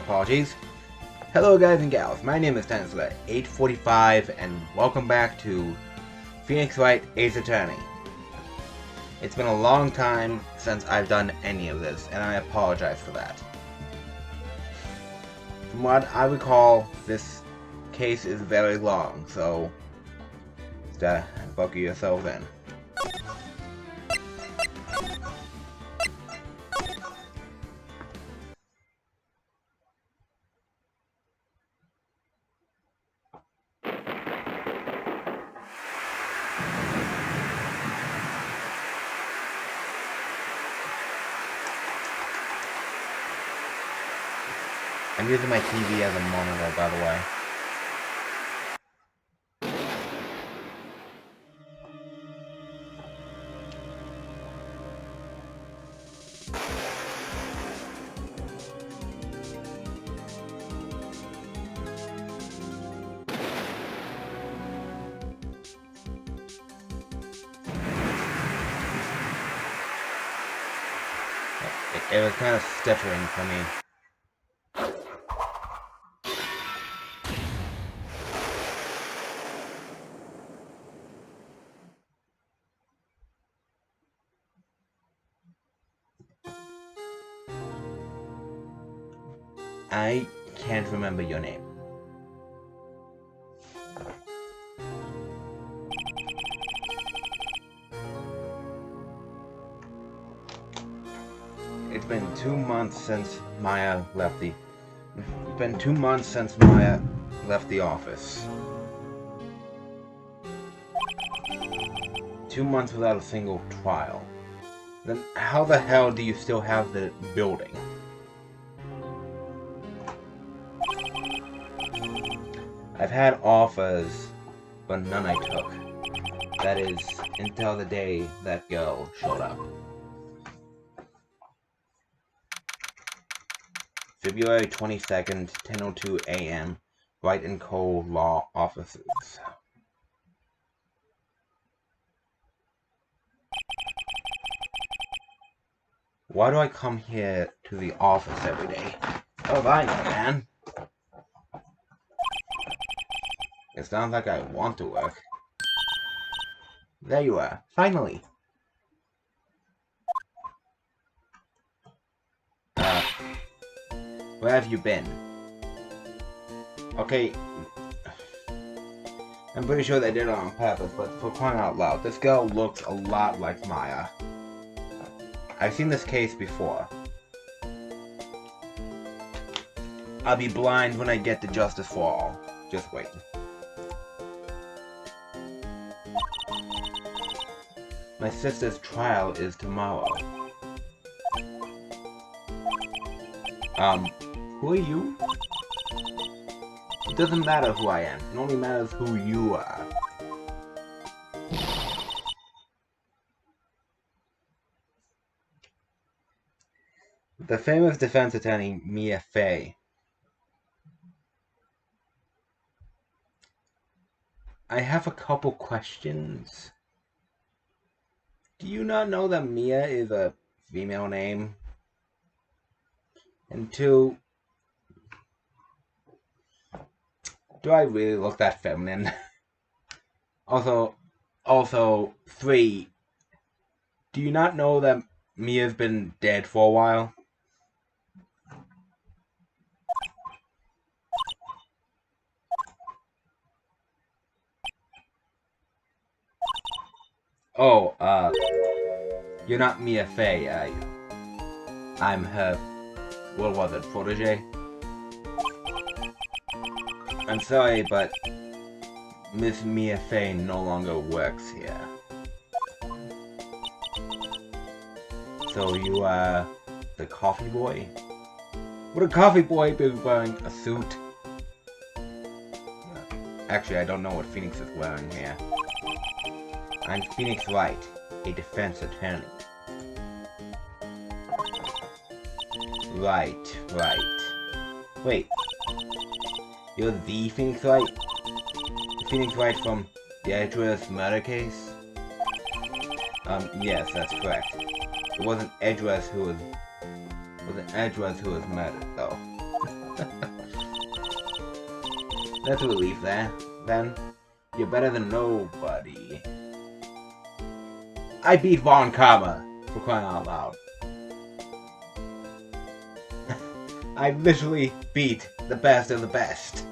apologies. Hello guys and gals, my name is Stanislaw845 and welcome back to Phoenix Wright Ace Attorney. It's been a long time since I've done any of this, and I apologize for that. From what I recall, this case is very long, so buckle yourselves in. I'm using my TV as a monitor, by the way. It was kind of stuttering for me. I can't remember your name. It's been 2 months since Maya left the... It's been 2 months since Maya left the office. 2 months without a single trial. Then how the hell do you still have the building? I've had offers, but none I took. That is, until the day that girl showed up. February 22nd, 10:02 a.m., Wright & Co. Law Offices. Why do I come here to the office every day? Oh, I know, man. It sounds like I want to work. There you are, finally. Where have you been? Okay, I'm pretty sure they did it on purpose, but for crying out loud, this girl looks a lot like Maya. I've seen this case before. I'll be blind when I get to justice for all. Just wait. My sister's trial is tomorrow. Who are you? It doesn't matter who I am. It only matters who you are. The famous defense attorney, Mia Fey. I have a couple questions. Do you not know that Mia is a female name? And 2, do I really look that feminine? Also, 3, do you not know that Mia's been dead for a while? Oh, you're not Mia Fey, are you? I'm her, what was it, protege? I'm sorry, but Miss Mia Fey no longer works here. So you are the coffee boy? Would a coffee boy be wearing a suit? Actually, I don't know what Phoenix is wearing here. I'm Phoenix Wright, a defense attorney. Right. Wait. You're the Phoenix Wright? Phoenix Wright from the Edgeworth murder case? Yes, that's correct. It wasn't Edgeworth who was murdered, though. That's a relief there. Then, you're better than nobody. I beat Von Karma, for crying out loud. I literally beat the best of the best.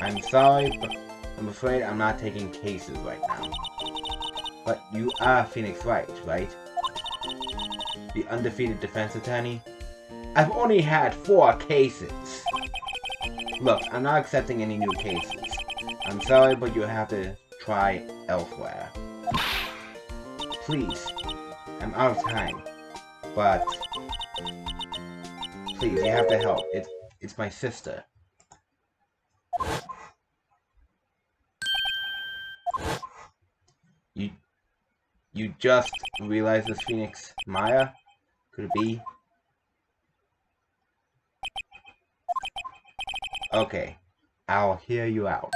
I'm sorry, but I'm afraid I'm not taking cases right now. But you are Phoenix Wright, right? The undefeated defense attorney? I've only had 4 cases. Look, I'm not accepting any new cases. I'm sorry, but you have to try elsewhere. Please. I'm out of time. But please, you have to help. It's my sister. You just realized this, Phoenix Maya? Could it be? Okay, I'll hear you out.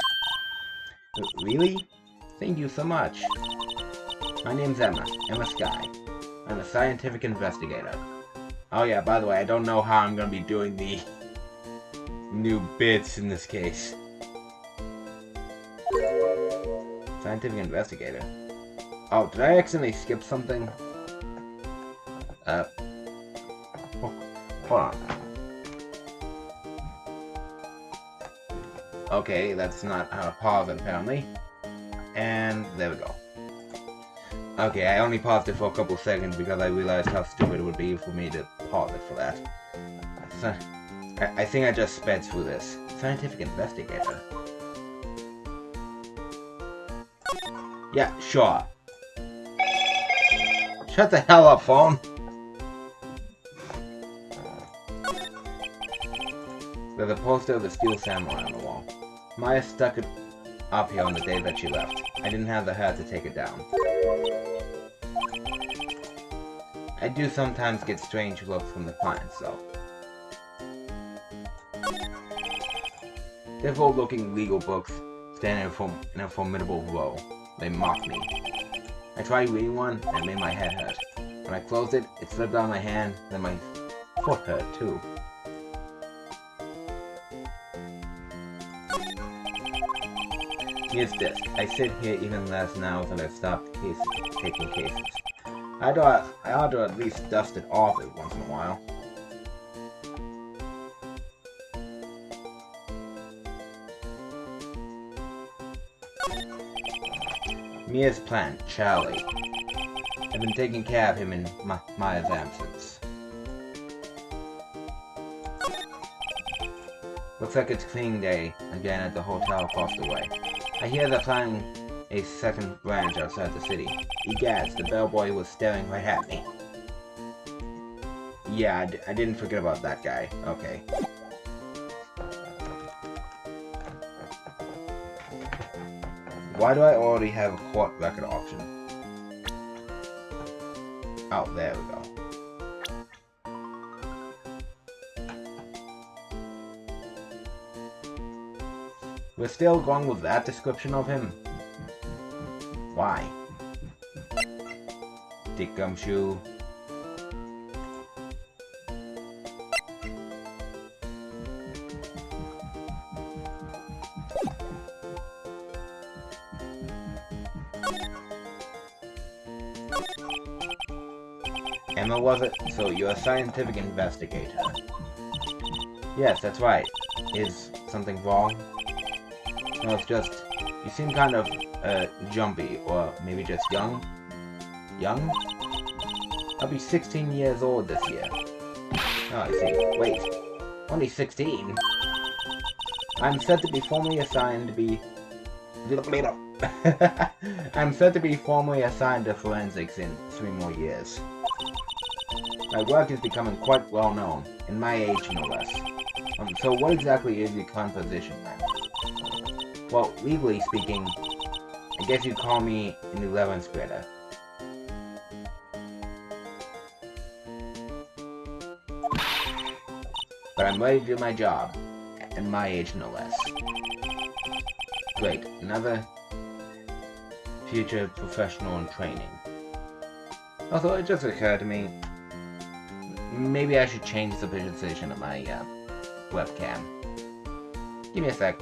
Really? Thank you so much. My name's Emma Sky. I'm a scientific investigator. Oh yeah, by the way, I don't know how I'm gonna be doing the new bits in this case. Scientific investigator. Oh, did I accidentally skip something? Hold on. Okay, that's not how to pause it, apparently. And there we go. Okay, I only paused it for a couple seconds because I realized how stupid it would be for me to pause it for that. So, I think I just sped through this. Scientific investigator. Yeah, sure. Shut the hell up, phone! There's a poster of the Steel Samurai on the wall. Maya stuck it up here on the day that she left. I didn't have the heart to take it down. I do sometimes get strange looks from the clients, though. They're old-looking legal books standing in a formidable row. They mock me. I tried reading one, and it made my head hurt. When I closed it, it slipped out of my hand, then my foot hurt, too. Here's this. I sit here even less now that I've stopped taking cases. I ought to at least dust it off it once in a while. Mia's plant, Charlie. I've been taking care of him in Maya's absence. Looks like it's cleaning day again at the hotel across the way. I hear they're planning a second branch outside the city. Egads, the bellboy was staring right at me. Yeah, I didn't forget about that guy. Okay. Why do I already have a court record option? Oh, there we go. We're still going with that description of him? Why? Dick Gumshoe. Emma, was it? So you're a scientific investigator. Yes, that's right. Is something wrong? No, it's just, you seem kind of, jumpy, or maybe just young? Young? I'll be 16 years old this year. Oh, I see. Wait, only 16? I'm set to be formally assigned to be... I'm set to be formally assigned to forensics in 3 more years. My work is becoming quite well known, in my age no less. So what exactly is your current position then? Well, legally speaking, I guess you'd call me an 11th grader. But I'm ready to do my job, at my age no less. Great, another future professional in training. Also, it just occurred to me, Maybe I should change the position of my webcam. Give me a sec.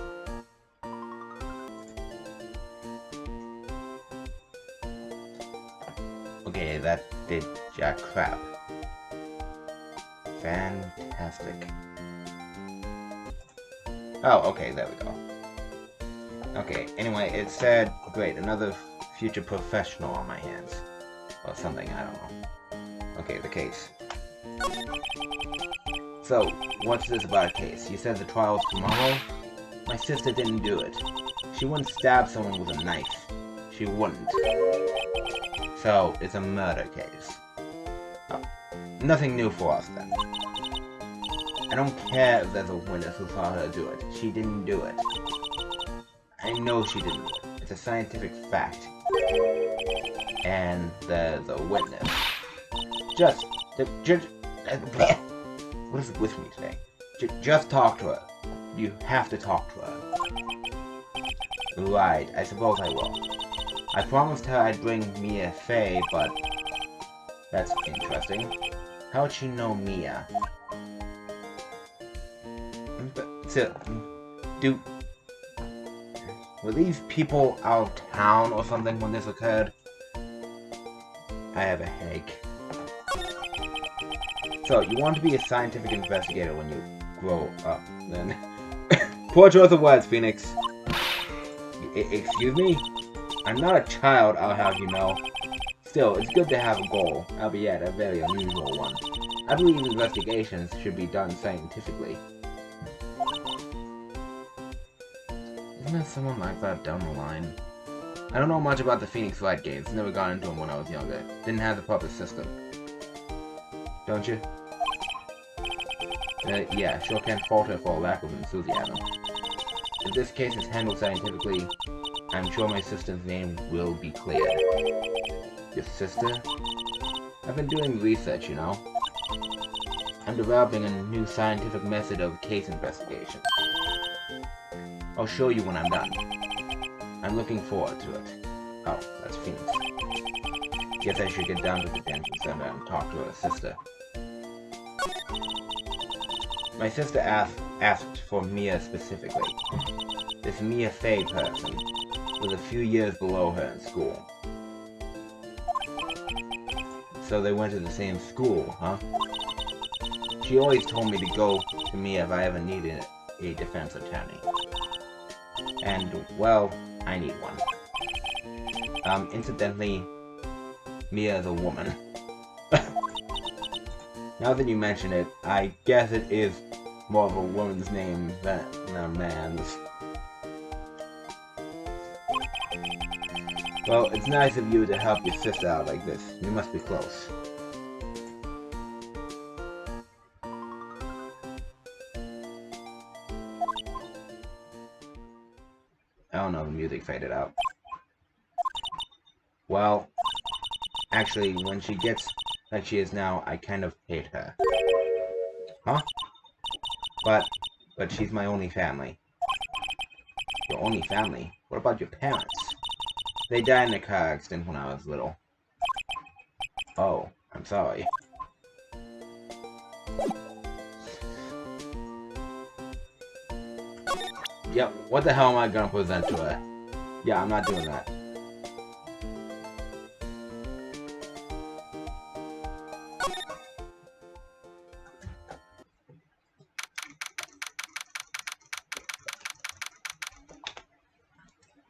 Okay, that did jack crap. Fantastic. Oh, okay, there we go. Okay, anyway, it said, great, another future professional on my hands. Or something, I don't know. Okay, the case. So, what's this about a case? You said the trial's tomorrow? My sister didn't do it. She wouldn't stab someone with a knife. She wouldn't. So, it's a murder case. Oh, nothing new for us, then. I don't care if there's a witness who saw her do it. She didn't do it. I know she didn't do it. It's a scientific fact. And there's a witness. What is it with me today? Just talk to her. You have to talk to her. Right, I suppose I will. I promised her I'd bring Mia Fey, but that's interesting. How would she know Mia? Were these people out of town or something when this occurred? I have a headache. So, you want to be a scientific investigator when you grow up, then. Poor choice of words, Phoenix. Excuse me? I'm not a child, I'll have you know. Still, it's good to have a goal, albeit a very unusual one. I believe investigations should be done scientifically. Isn't there someone like that down the line? I don't know much about the Phoenix Wright games. Never got into them when I was younger. Didn't have the proper system. Don't you? Yeah, sure can't fault her for a lack of enthusiasm. If this case is handled scientifically, I'm sure my sister's name will be cleared. Your sister? I've been doing research, you know. I'm developing a new scientific method of case investigation. I'll show you when I'm done. I'm looking forward to it. Oh, that's Phoenix. Guess I should get down to the detention center and talk to her sister. My sister asked for Mia specifically. This Mia Fey person was a few years below her in school. So they went to the same school, huh? She always told me to go to Mia if I ever needed a defense attorney. And, well, I need one. Incidentally, Mia is a woman. Now that you mention it, I guess it is more of a woman's name than a man's. Well, it's nice of you to help your sister out like this. You must be close. I don't know, the music faded out. Well, actually, when she gets like she is now, I kind of hate her. Huh? But she's my only family. Your only family? What about your parents? They died in a car accident when I was little. Oh, I'm sorry. Yep, what the hell am I gonna present to her? Yeah, I'm not doing that.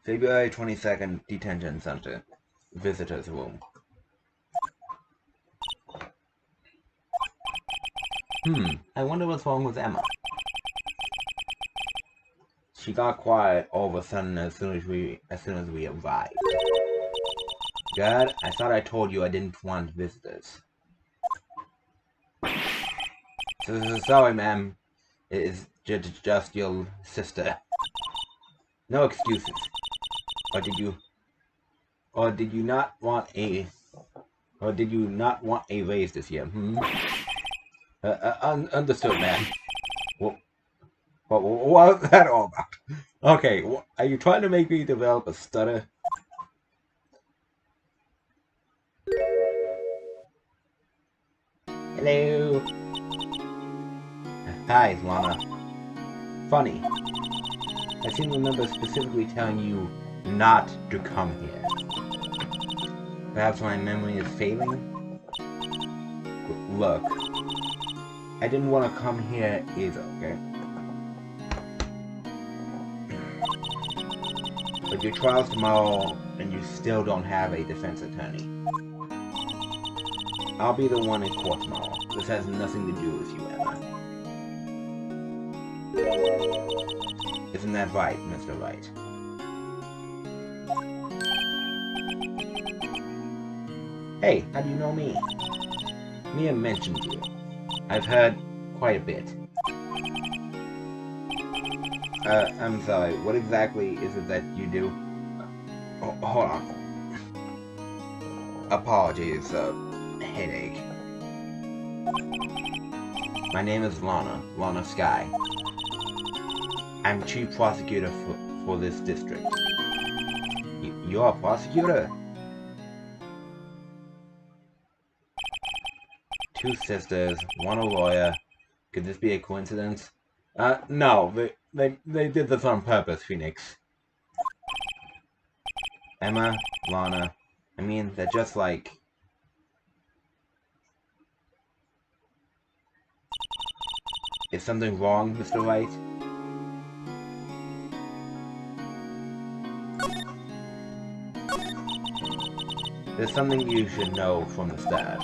February 22nd, Detention Center. Visitor's Room. I wonder what's wrong with Emma. She got quiet all of a sudden as soon as we arrived. God, I thought I told you I didn't want visitors. Sorry, ma'am. It is just your sister. No excuses. Or did you not want a raise this year? Understood, ma'am. What was that all about? Okay, are you trying to make me develop a stutter? Hello. Hi, Lana. Funny. I seem to remember specifically telling you not to come here. Perhaps my memory is failing? Look. I didn't want to come here either, okay? But your trial's tomorrow, and you still don't have a defense attorney. I'll be the one in court tomorrow. This has nothing to do with you, Emma. Isn't that right, Mr. Wright? Hey, how do you know me? Mia mentioned you. I've heard quite a bit. I'm sorry, what exactly is it that you do? Oh, hold on. Apologies, headache. My name is Lana Sky. I'm chief prosecutor for this district. You're a prosecutor? Two sisters, one a lawyer. Could this be a coincidence? No, they did this on purpose, Phoenix. Emma, Lana, I mean, they're just like... Is something wrong, Mr. Wright? There's something you should know from the start,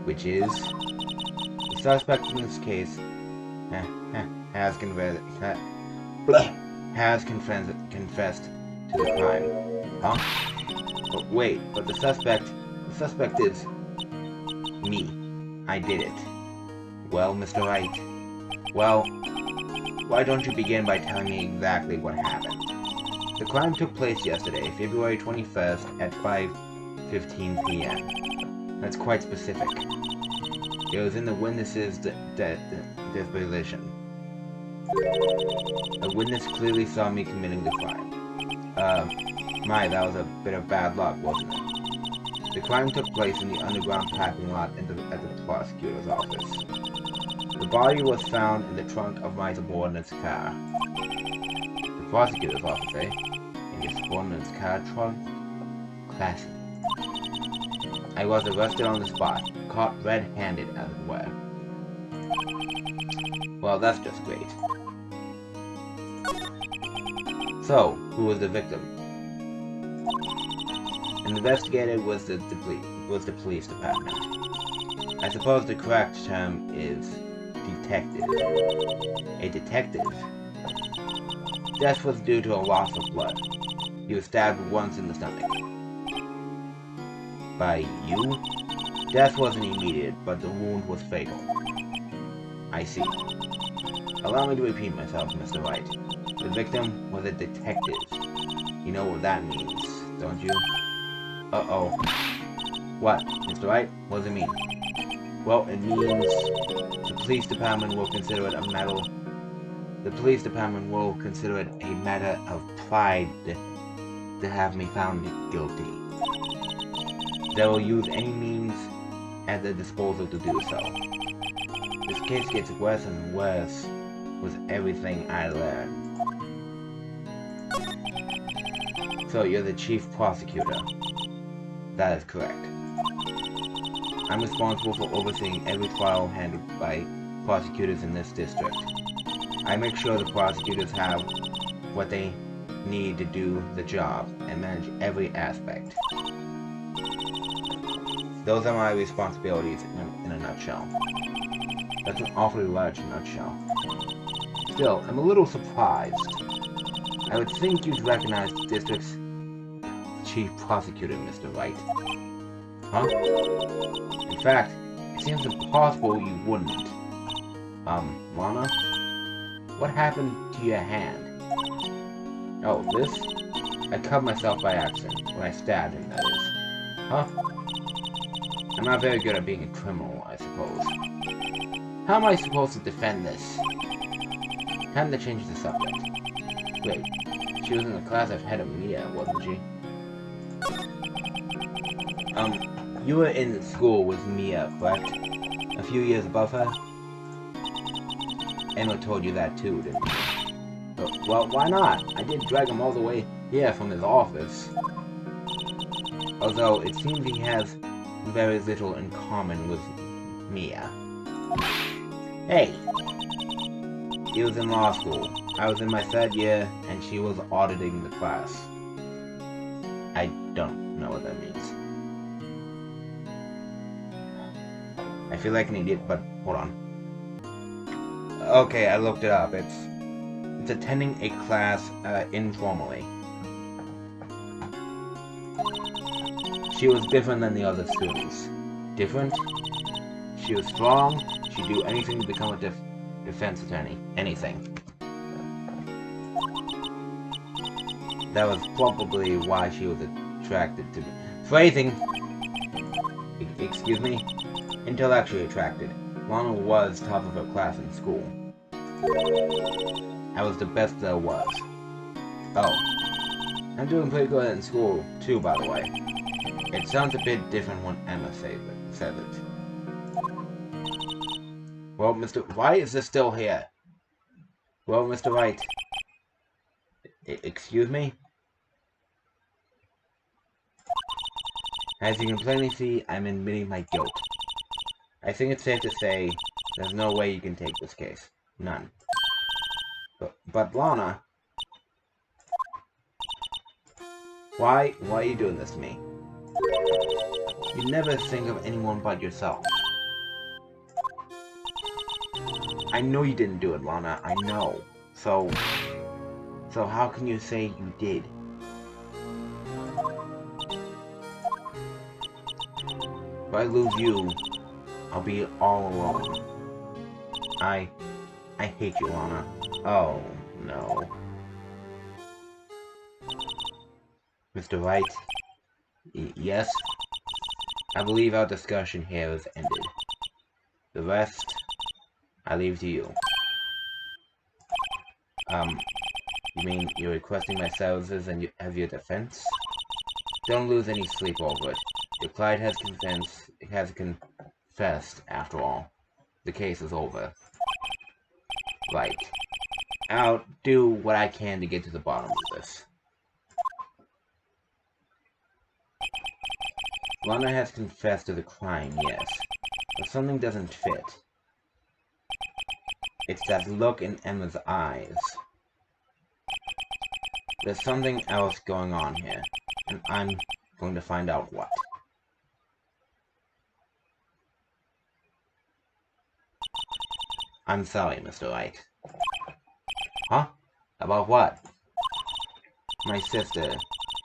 which is the suspect in this case has confessed to the crime. Huh? But wait, but the suspect is me. I did it. Well, Mr. Wright, well, why don't you begin by telling me exactly what happened? The crime took place yesterday, February 21st at 5:15 p.m. That's quite specific. It was in the witness's disposition. A witness clearly saw me committing the crime. That was a bit of bad luck, wasn't it? The crime took place in the underground parking lot at the prosecutor's office. The body was found in the trunk of my subordinate's car. The prosecutor's office, eh? In your subordinate's car trunk? Classic. I was arrested on the spot, caught red-handed as it were. Well, that's just great. So, who was the victim? An investigator was the police department. I suppose the correct term is detective. A detective? Death was due to a loss of blood. He was stabbed once in the stomach. By you? Death wasn't immediate, but the wound was fatal. I see. Allow me to repeat myself, Mr. Wright. The victim was a detective. You know what that means, don't you? Uh-oh. What, Mr. Wright? What does it mean? Well, it means the police department will consider it a matter... The police department will consider it a matter of pride to have me found guilty. They will use any means at their disposal to do so. This case gets worse and worse with everything I learn. So you're the chief prosecutor. That is correct. I'm responsible for overseeing every trial handled by prosecutors in this district. I make sure the prosecutors have what they need to do the job and manage every aspect. Those are my responsibilities in a nutshell. That's an awfully large nutshell. Still, I'm a little surprised. I would think you'd recognize the district's chief prosecutor, Mr. Wright. Huh? In fact, it seems impossible you wouldn't. Lana? What happened to your hand? Oh, this? I cut myself by accident, when I stabbed him, that is. Huh? I'm not very good at being a criminal, I suppose. How am I supposed to defend this? Time to change the subject. Wait, she was in the class I've had of Mia, wasn't she? You were in school with Mia, correct? A few years above her? Emma told you that too, didn't he? Well, why not? I did drag him all the way here from his office. Although, it seems he has very little in common with Mia. Hey! He was in law school. I was in my 3rd year, and she was auditing the class. I don't know what that means. I feel like an idiot, but hold on. Okay, I looked it up. It's attending a class informally. She was different than the other students. Different? She was strong. She'd do anything to become a defense attorney. Anything. That was probably why she was attracted to me. Phrasing! Excuse me? Intellectually attracted. Lana was top of her class in school. I was the best there was. Oh. I'm doing pretty good in school, too, by the way. It sounds a bit different when Emma says it. Well, why is this still here? Well, Mr. Wright. Excuse me? As you can plainly see, I'm admitting my guilt. I think it's safe to say there's no way you can take this case. None. But Lana... Why are you doing this to me? You never think of anyone but yourself. I know you didn't do it, Lana. I know. So how can you say you did? If I lose you, I'll be all alone. I hate you, Lana. Oh, no. Mr. Wright? Yes? I believe our discussion here is ended. The rest, I leave to you. You mean you're requesting my services and as your defense? Don't lose any sleep over it. Your client has confessed, after all. The case is over. Right. I'll do what I can to get to the bottom of this. Lana has confessed to the crime, yes. But something doesn't fit. It's that look in Emma's eyes. There's something else going on here, and I'm going to find out what. I'm sorry, Mr. Wright. Huh? About what? My sister.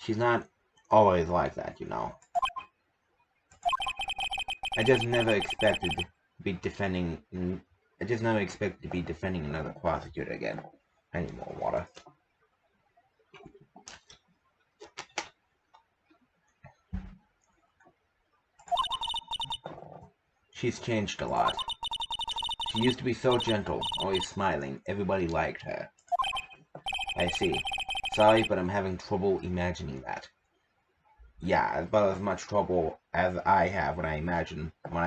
She's not always like that, you know. I just never expected to be defending another prosecutor again. I need more water. She's changed a lot. She used to be so gentle, always smiling. Everybody liked her. I see. Sorry, but I'm having trouble imagining that. Yeah, about as much trouble as I have when I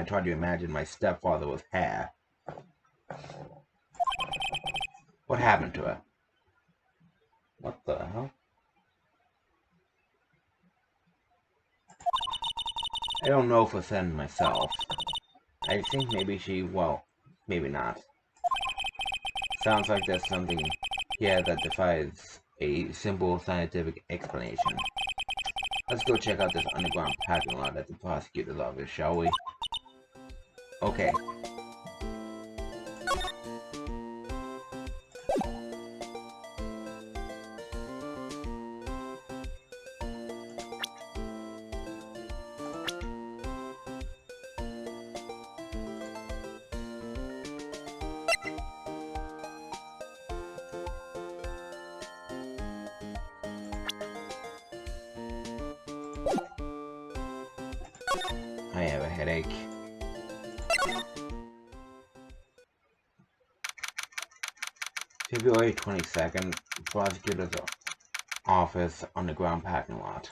try to imagine my stepfather with hair. What happened to her? What the hell? I don't know for certain myself. I think maybe well, maybe not. Sounds like there's something here that defies a simple scientific explanation. Let's go check out this underground parking lot at the prosecutor's office, shall we? Okay. I have a headache. February 22nd, prosecutor's office, underground parking lot.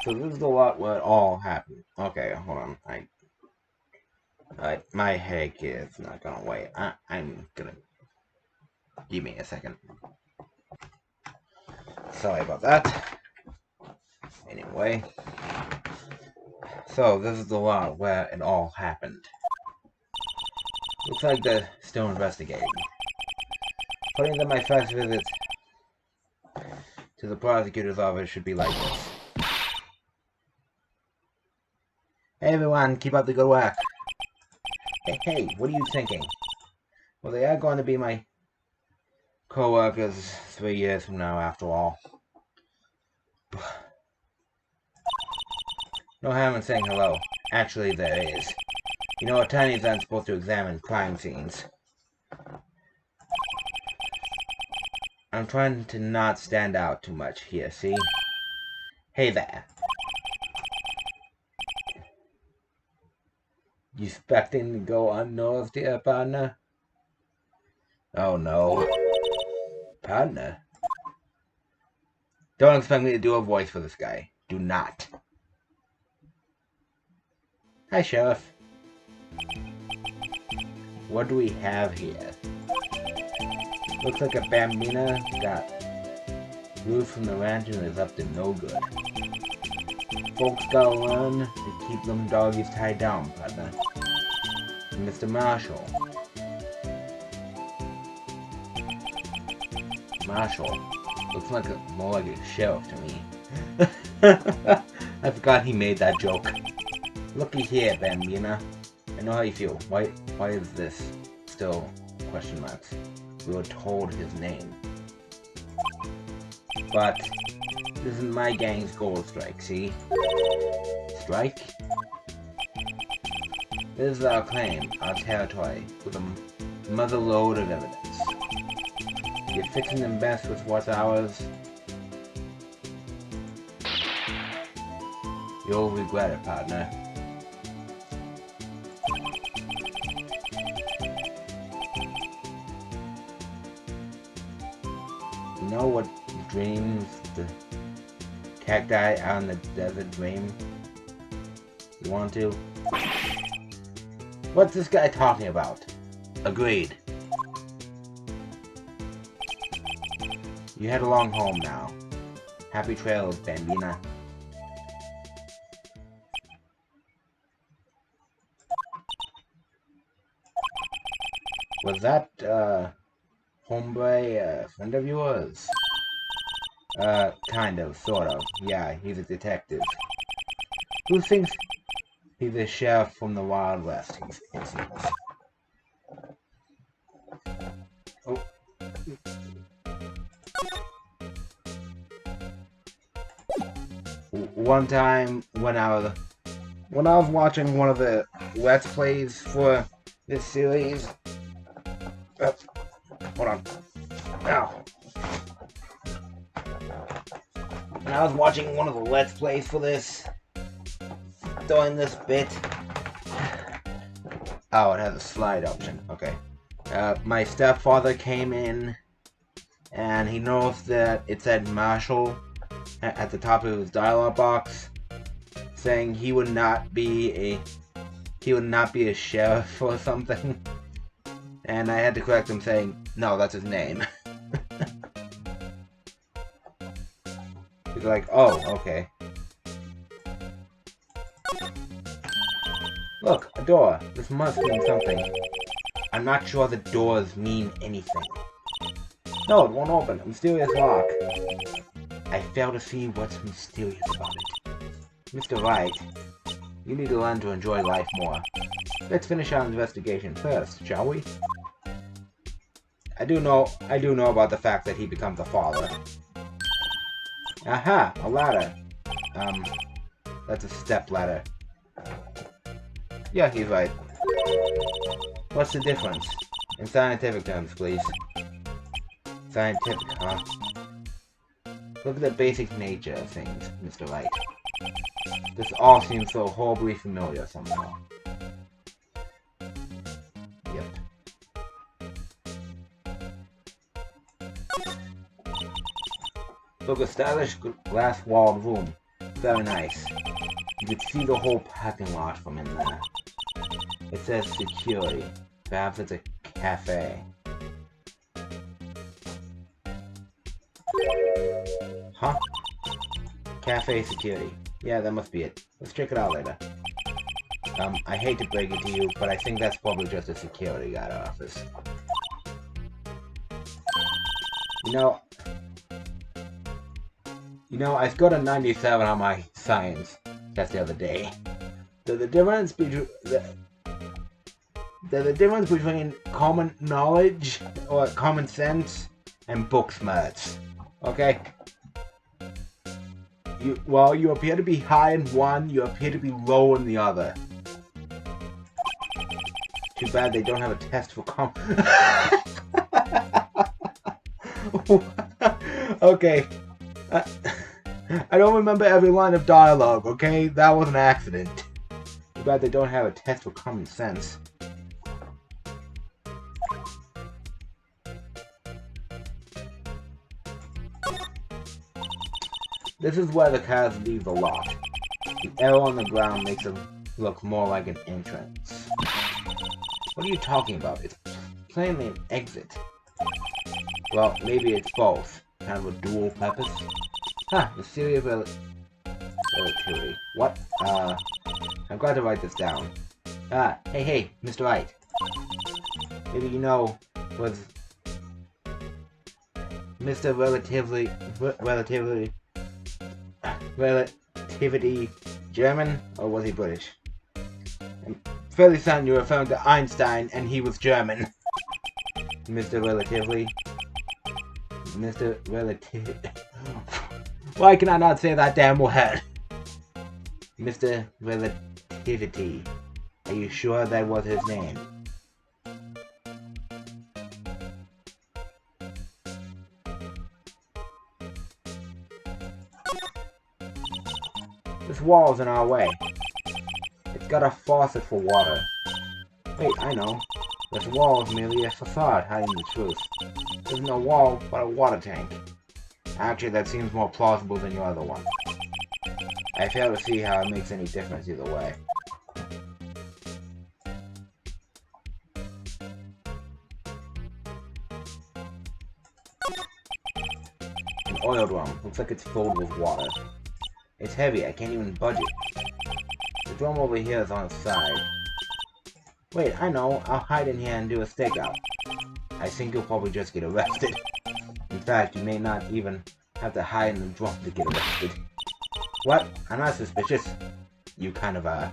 So this is the lot where it all happened. Okay, hold on. Alright, my headache is not gonna wait. I'm gonna... Give me a second. Sorry about that. Anyway. So, this is the lot where it all happened. Looks like they're still investigating. According to my first visit to the prosecutor's office should be like this. Hey everyone, keep up the good work. Hey, what are you thinking? Well, they are going to be my co-workers 3 years from now, after all. No harm in saying hello. Actually, there is. You know, attorneys aren't supposed to examine crime scenes. I'm trying to not stand out too much here, see? Hey there. You expecting to go unnoticed here, partner? Oh no. Partner? Don't expect me to do a voice for this guy. Do not. Hi, Sheriff. What do we have here? Looks like a bambina got loose from the ranch and is up to no good. Folks gotta learn to keep them doggies tied down, partner. And Mr. Marshall. Marshall. Looks like more like a sheriff to me. I forgot he made that joke. Looky here, Bambina. I know how you feel. Why is this still question marks? We were told his name. But this isn't my gang's gold strike, see? Strike? This is our claim, our territory, with a mother load of evidence. You're fixing them best with what's ours. You'll regret it, partner. You know what dreams the cacti out in the desert dream? You want to? What's this guy talking about? Agreed. You head along home now. Happy trails, Bambina. Was that, hombre a friend of yours? Kind of, sort of. Yeah, he's a detective. Who thinks he's a sheriff from the Wild West, it seems. Oh. One time when I was watching one of the Let's Plays for this series. Hold on. Ow. When I was watching one of the Let's Plays for this, during this bit. Oh, it has a slide option. Okay. My stepfather came in, and he noticed that it said Marshall at the top of his dialogue box, saying he would not be a sheriff or something. And I had to correct him, saying, no, that's his name. He's like, oh, okay. Look, a door. This must mean something. I'm not sure the doors mean anything. No, it won't open. A mysterious lock. I fail to see what's mysterious about it. Mr. Wright, you need to learn to enjoy life more. Let's finish our investigation first, shall we? I do know about the fact that he becomes a father. Aha! A ladder. That's a step ladder. Yeah, he's right. What's the difference? In scientific terms, please. Scientific, huh? Look at the basic nature of things, Mr. Wright. This all seems so horribly familiar somehow. Yep. Look, a stylish glass-walled room. Very nice. You could see the whole parking lot from in there. It says security. Perhaps it's a cafe. Huh? Cafe security. Yeah, that must be it. Let's check it out later. I hate to break it to you, but I think that's probably just a security guard office. You know, I scored a 97 on my science test the other day. There's a difference between common knowledge or common sense and book smarts. Okay? You appear to be high in one, you appear to be low in the other. Too bad they don't have a test for Okay. I don't remember every line of dialogue, okay? That was an accident. Too bad they don't have a test for common sense. This is where the cars leave the lot. The arrow on the ground makes it look more like an entrance. What are you talking about? It's plainly an exit. Well, maybe it's both. Kind of a dual purpose. Huh, the theory of relativity. What? I'm glad to write this down. Hey, Mr. Wright. Maybe you know, was Mr. Relativity German, or was he British? I'm fairly certain you're referring to Einstein, and he was German. Mr. Relativity. Why can I not say that damn word? Mr. Relativity. Are you sure that was his name? This wall's in our way. It's got a faucet for water. Wait, I know. This wall is merely a facade hiding the truth. There's no wall, but a water tank. Actually, that seems more plausible than your other one. I fail to see how it makes any difference either way. An oil drum. Looks like it's filled with water. It's heavy, I can't even budge it. The drum over here is on its side. Wait, I know. I'll hide in here and do a stakeout. I think you'll probably just get arrested. In fact, you may not even have to hide in the drum to get arrested. What? I'm not suspicious. You kind of are.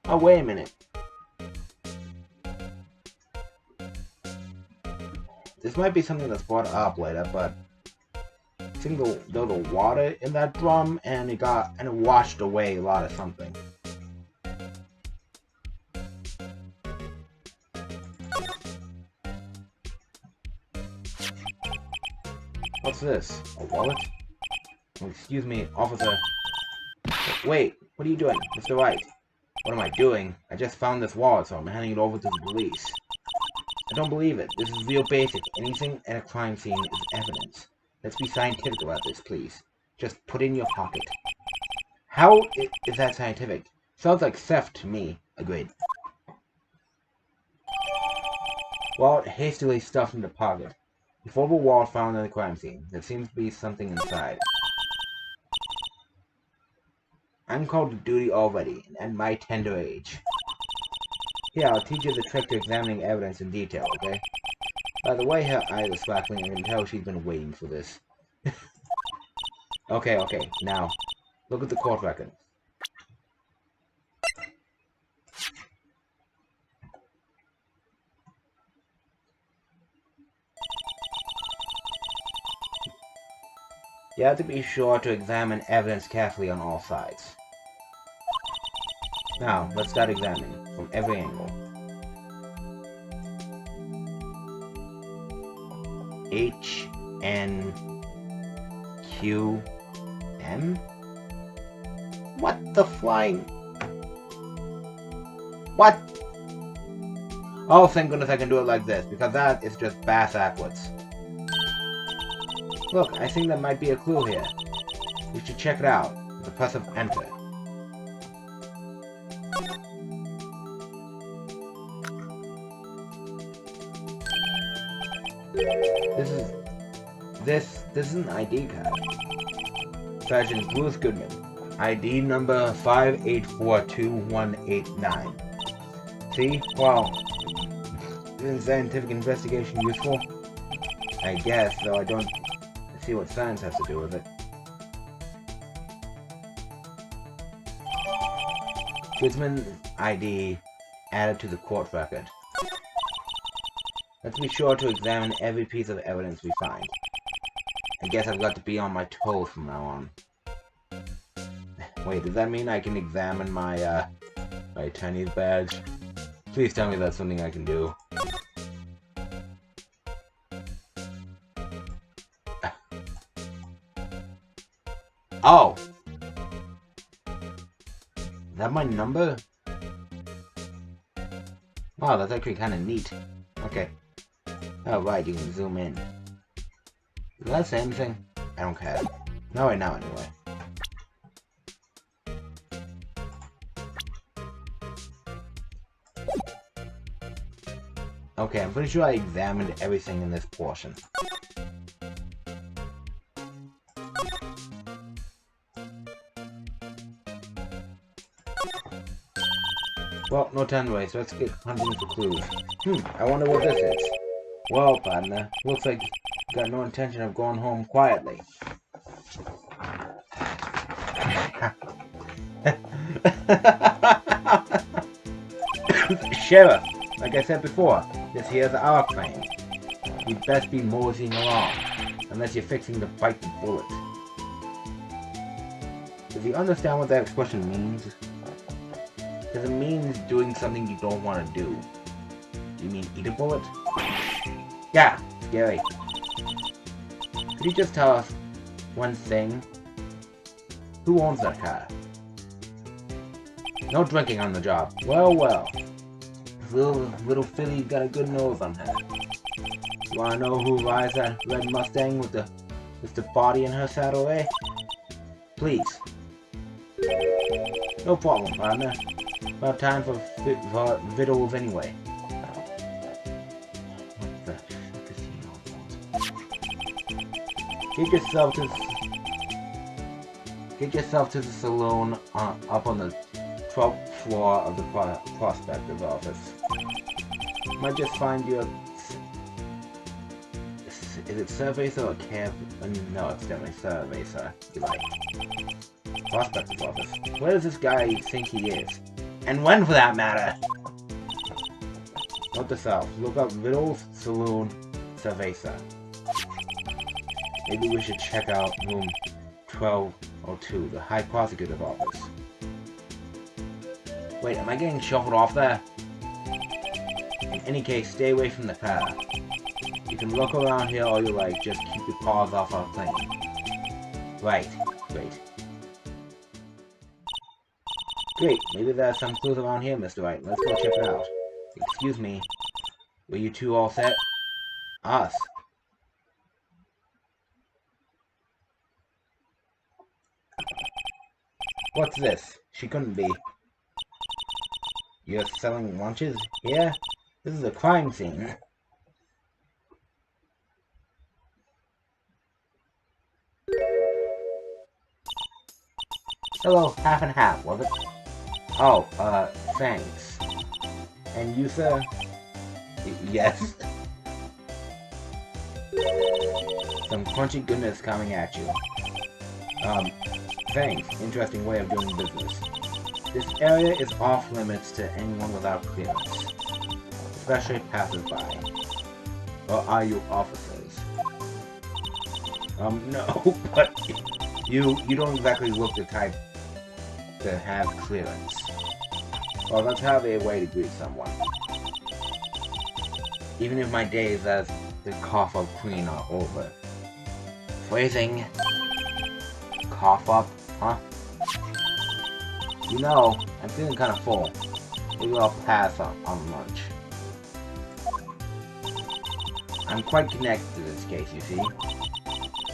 Oh, wait a minute. This might be something that's brought up later, but I think there was water in that drum, and it washed away a lot of something. What's this? A wallet? Oh, excuse me, officer. Wait, what are you doing? Mr. Wright? What am I doing? I just found this wallet, so I'm handing it over to the police. I don't believe it. This is real basic. Anything at a crime scene is evidence. Let's be scientific about this, please. Just put it in your pocket. How is that scientific? Sounds like theft to me. Agreed. Wallet hastily stuffed in the pocket. Before the wall found in the crime scene, there seems to be something inside. I'm called to duty already, and at my tender age. Here, I'll teach you the trick to examining evidence in detail, okay? By the way, her eyes are sparkling, and I can tell she's been waiting for this. Okay, now, look at the court record. You have to be sure to examine evidence carefully on all sides. Now, let's start examining, from every angle. H, N, Q, M? What the flying... What? Oh, thank goodness I can do it like this, because that is just bass-backwards. Look, I think there might be a clue here. We should check it out, with the press of enter. This is an ID card. Sergeant Bruce Goodman. ID number 5842189. See? Well, isn't scientific investigation useful? I guess, though I don't see what science has to do with it. Goodman's ID added to the court record. Let's be sure to examine every piece of evidence we find. I guess I've got to be on my toes from now on. Wait, does that mean I can examine my, my attorney's badge? Please tell me that's something I can do. Oh! Is that my number? Wow, that's actually kind of neat. Okay. Oh, right, you can zoom in. Does that say anything? I don't care. Not right now, anyway. Okay, I'm pretty sure I examined everything in this portion. Well, no time to waste. Let's get hunting for clues. I wonder what this is. Well, partner, looks like you got no intention of going home quietly. Sheriff, like I said before, this here's our claim. You'd best be moseying along, unless you're fixing to bite the bullet. Does he understand what that expression means? Does it mean doing something you don't want to do? You mean eat a bullet? Yeah, scary. Could you just tell us one thing? Who owns that car? No drinking on the job. Well, well. This little filly's got a good nose on her. You wanna know who rides that red Mustang with the body in her saddle, eh? Please. No problem, partner. About time for victuals anyway. What the fuck is he on? Get yourself to the saloon up on the 12th floor of the prospector's office. Might just find you a... Is it Surveyor or Cab? No, it's definitely Surveyor. You're right. Prospector's office. Where does this guy think he is? And when, for that matter? Note to self. Look up Vittles Saloon Cerveza. Maybe we should check out room 1202, the High Prosecutor's office. Wait, am I getting shuffled off there? In any case, stay away from the car. You can look around here all you like, just keep your paws off our plane. Right, great. Great, maybe there's some clues around here, Mr. Wright. Let's go check it out. Excuse me. Were you two all set? Us. What's this? She couldn't be. You're selling lunches here? This is a crime scene. Hello, half and half, was it? Oh, thanks. And you, sir? Yes. Some crunchy goodness coming at you. Thanks. Interesting way of doing business. This area is off limits to anyone without clearance, especially passers-by. Or are you officers? No, but you don't exactly look the type to have clearance. Well, that's hardly a way to greet someone. Even if my days as the cough up queen are over. Phrasing. Cough up, huh? You know, I'm feeling kind of full. Maybe I'll pass on lunch. I'm quite connected to this case, you see.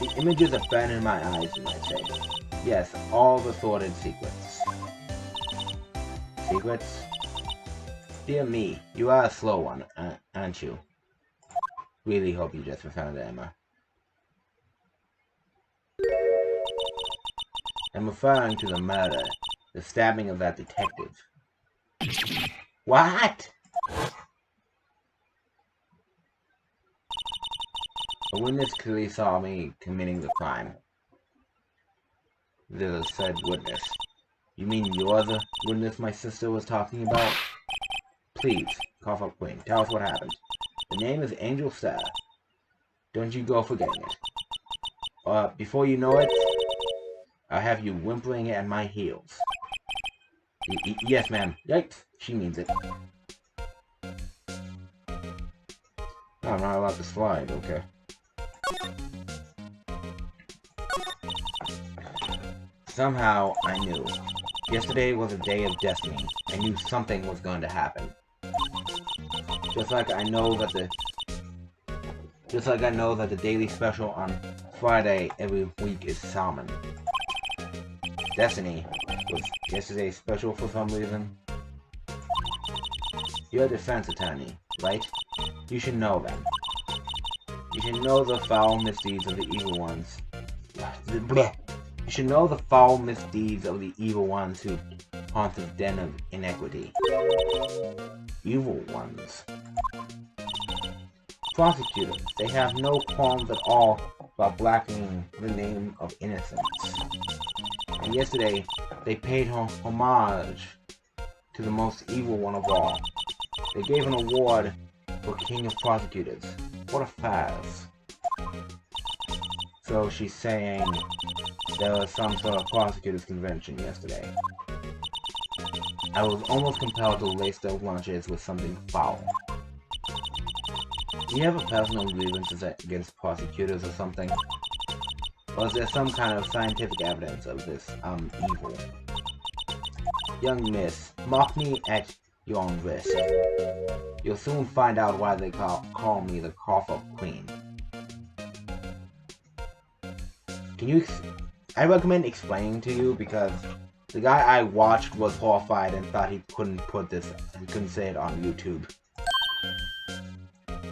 The images are burning in my eyes, you might say. Yes, all the sordid secrets. Secrets? Dear me, you are a slow one, aren't you? Really hope you just found Emma. I'm referring to the murder, the stabbing of that detective. What? A witness clearly saw me committing the crime. The said witness. You mean you're the witness my sister was talking about? Please, cough up Queen. Tell us what happened. The name is Angel Star. Don't you go forgetting it. Before you know it, I'll have you whimpering at my heels. Yes, ma'am. Yikes. She means it. Oh, I'm not allowed to slide. Okay. Somehow, I knew. Yesterday was a day of destiny. I knew something was going to happen. Just like I know that the daily special on Friday every week is salmon. Destiny was yesterday's special for some reason. You're a defense attorney, right? You should know them. You should know the foul misdeeds of the evil ones. You should know the foul misdeeds of the evil ones who haunt the den of iniquity. Evil ones. Prosecutors, they have no qualms at all about blackening the name of innocence. And yesterday, they paid homage to the most evil one of all. They gave an award for King of Prosecutors. What a farce. So she's saying there was some sort of prosecutors convention yesterday. I was almost compelled to lace their lunches with something foul. Do you have a personal grievances against prosecutors or something? Or is there some kind of scientific evidence of this, evil? Young miss, mock me at your own risk. You'll soon find out why they call me the Cough-Up Queen. I recommend explaining to you because the guy I watched was horrified and thought he couldn't say it on YouTube.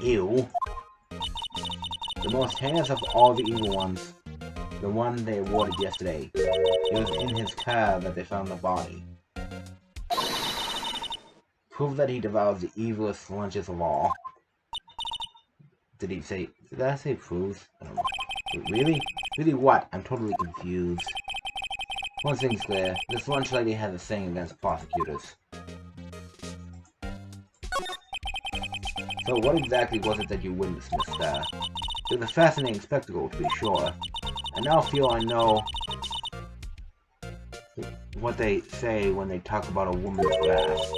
Ew. The most heinous of all the evil ones, the one they awarded yesterday. It was in his car that they found the body. Proof that he devours the evilest lunches of all. Did I say proof? I don't know. Really? Really what? I'm totally confused. One thing's clear, this lunch lady has a thing against prosecutors. So what exactly was it that you witnessed, Mister? It was a fascinating spectacle, to be sure. I now feel I know what they say when they talk about a woman's breast.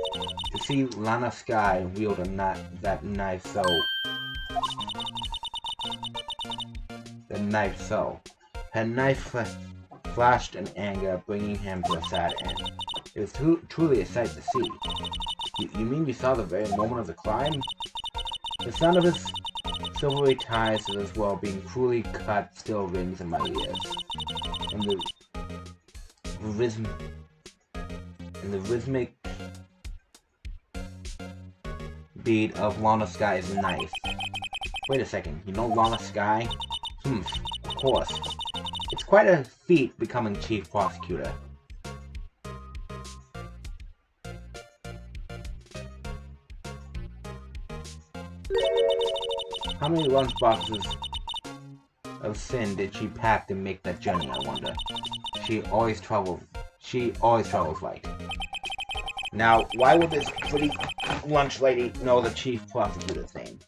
To see Lana Skye wield that knife so... Her knife flashed in anger, bringing him to a sad end. It was truly a sight to see. You mean you saw the very moment of the crime? The sound of his silvery ties to this world being cruelly cut still rings in my ears. And the rhythmic beat of Lana Skye's knife. Wait a second, you know Lana Skye? Of course. It's quite a feat becoming chief prosecutor. How many lunchboxes of sin did she pack to make that journey, I wonder? She always travels light. Now, why would this pretty lunch lady know the chief prosecutor's name?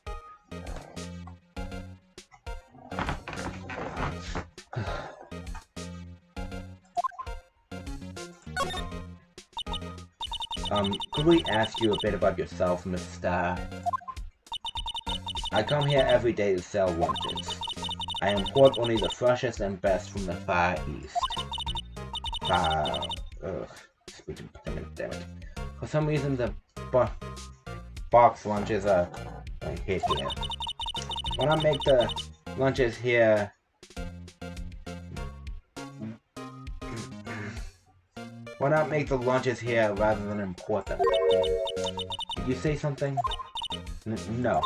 Could we ask you a bit about yourself, Miss Starr? I come here every day to sell lunches. I import only the freshest and best from the Far East. Speaking damn it. For some reason, the box lunches are a hit here. Why not make the lunches here? Why not make the lunches here rather than import them? Did you say something? No.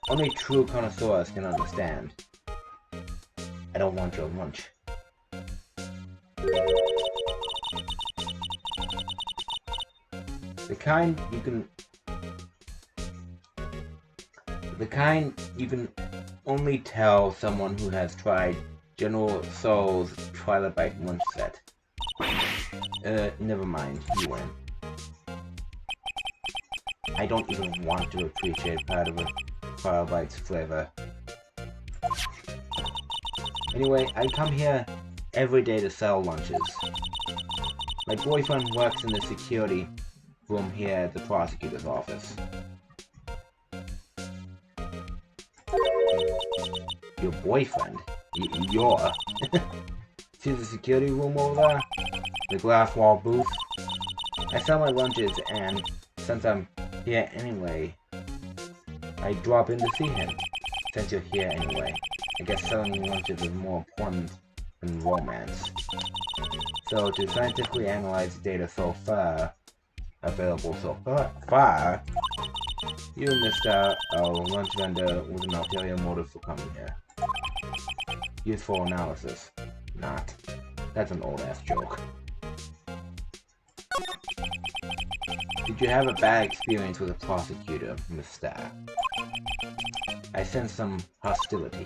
Only true connoisseurs can understand. I don't want your lunch. The kind you can only tell someone who has tried General Tso's Trilobite lunch set. Never mind, you win. I don't even want to appreciate part of a Trilobite's flavor. Anyway, I come here every day to sell lunches. My boyfriend works in the security room here at the prosecutor's office. Your boyfriend? You're? See the security room over there? The glass wall booth? I sell my lunches and, since I'm here anyway, I drop in to see him. Since you're here anyway, I guess selling lunches is more important than romance. So, to scientifically analyze the data so far, available so far, you missed out a lunch vendor with an ulterior motive for coming here. Useful analysis. Not. That's an old-ass joke. Did you have a bad experience with a prosecutor, Miss Starr? I sense some hostility.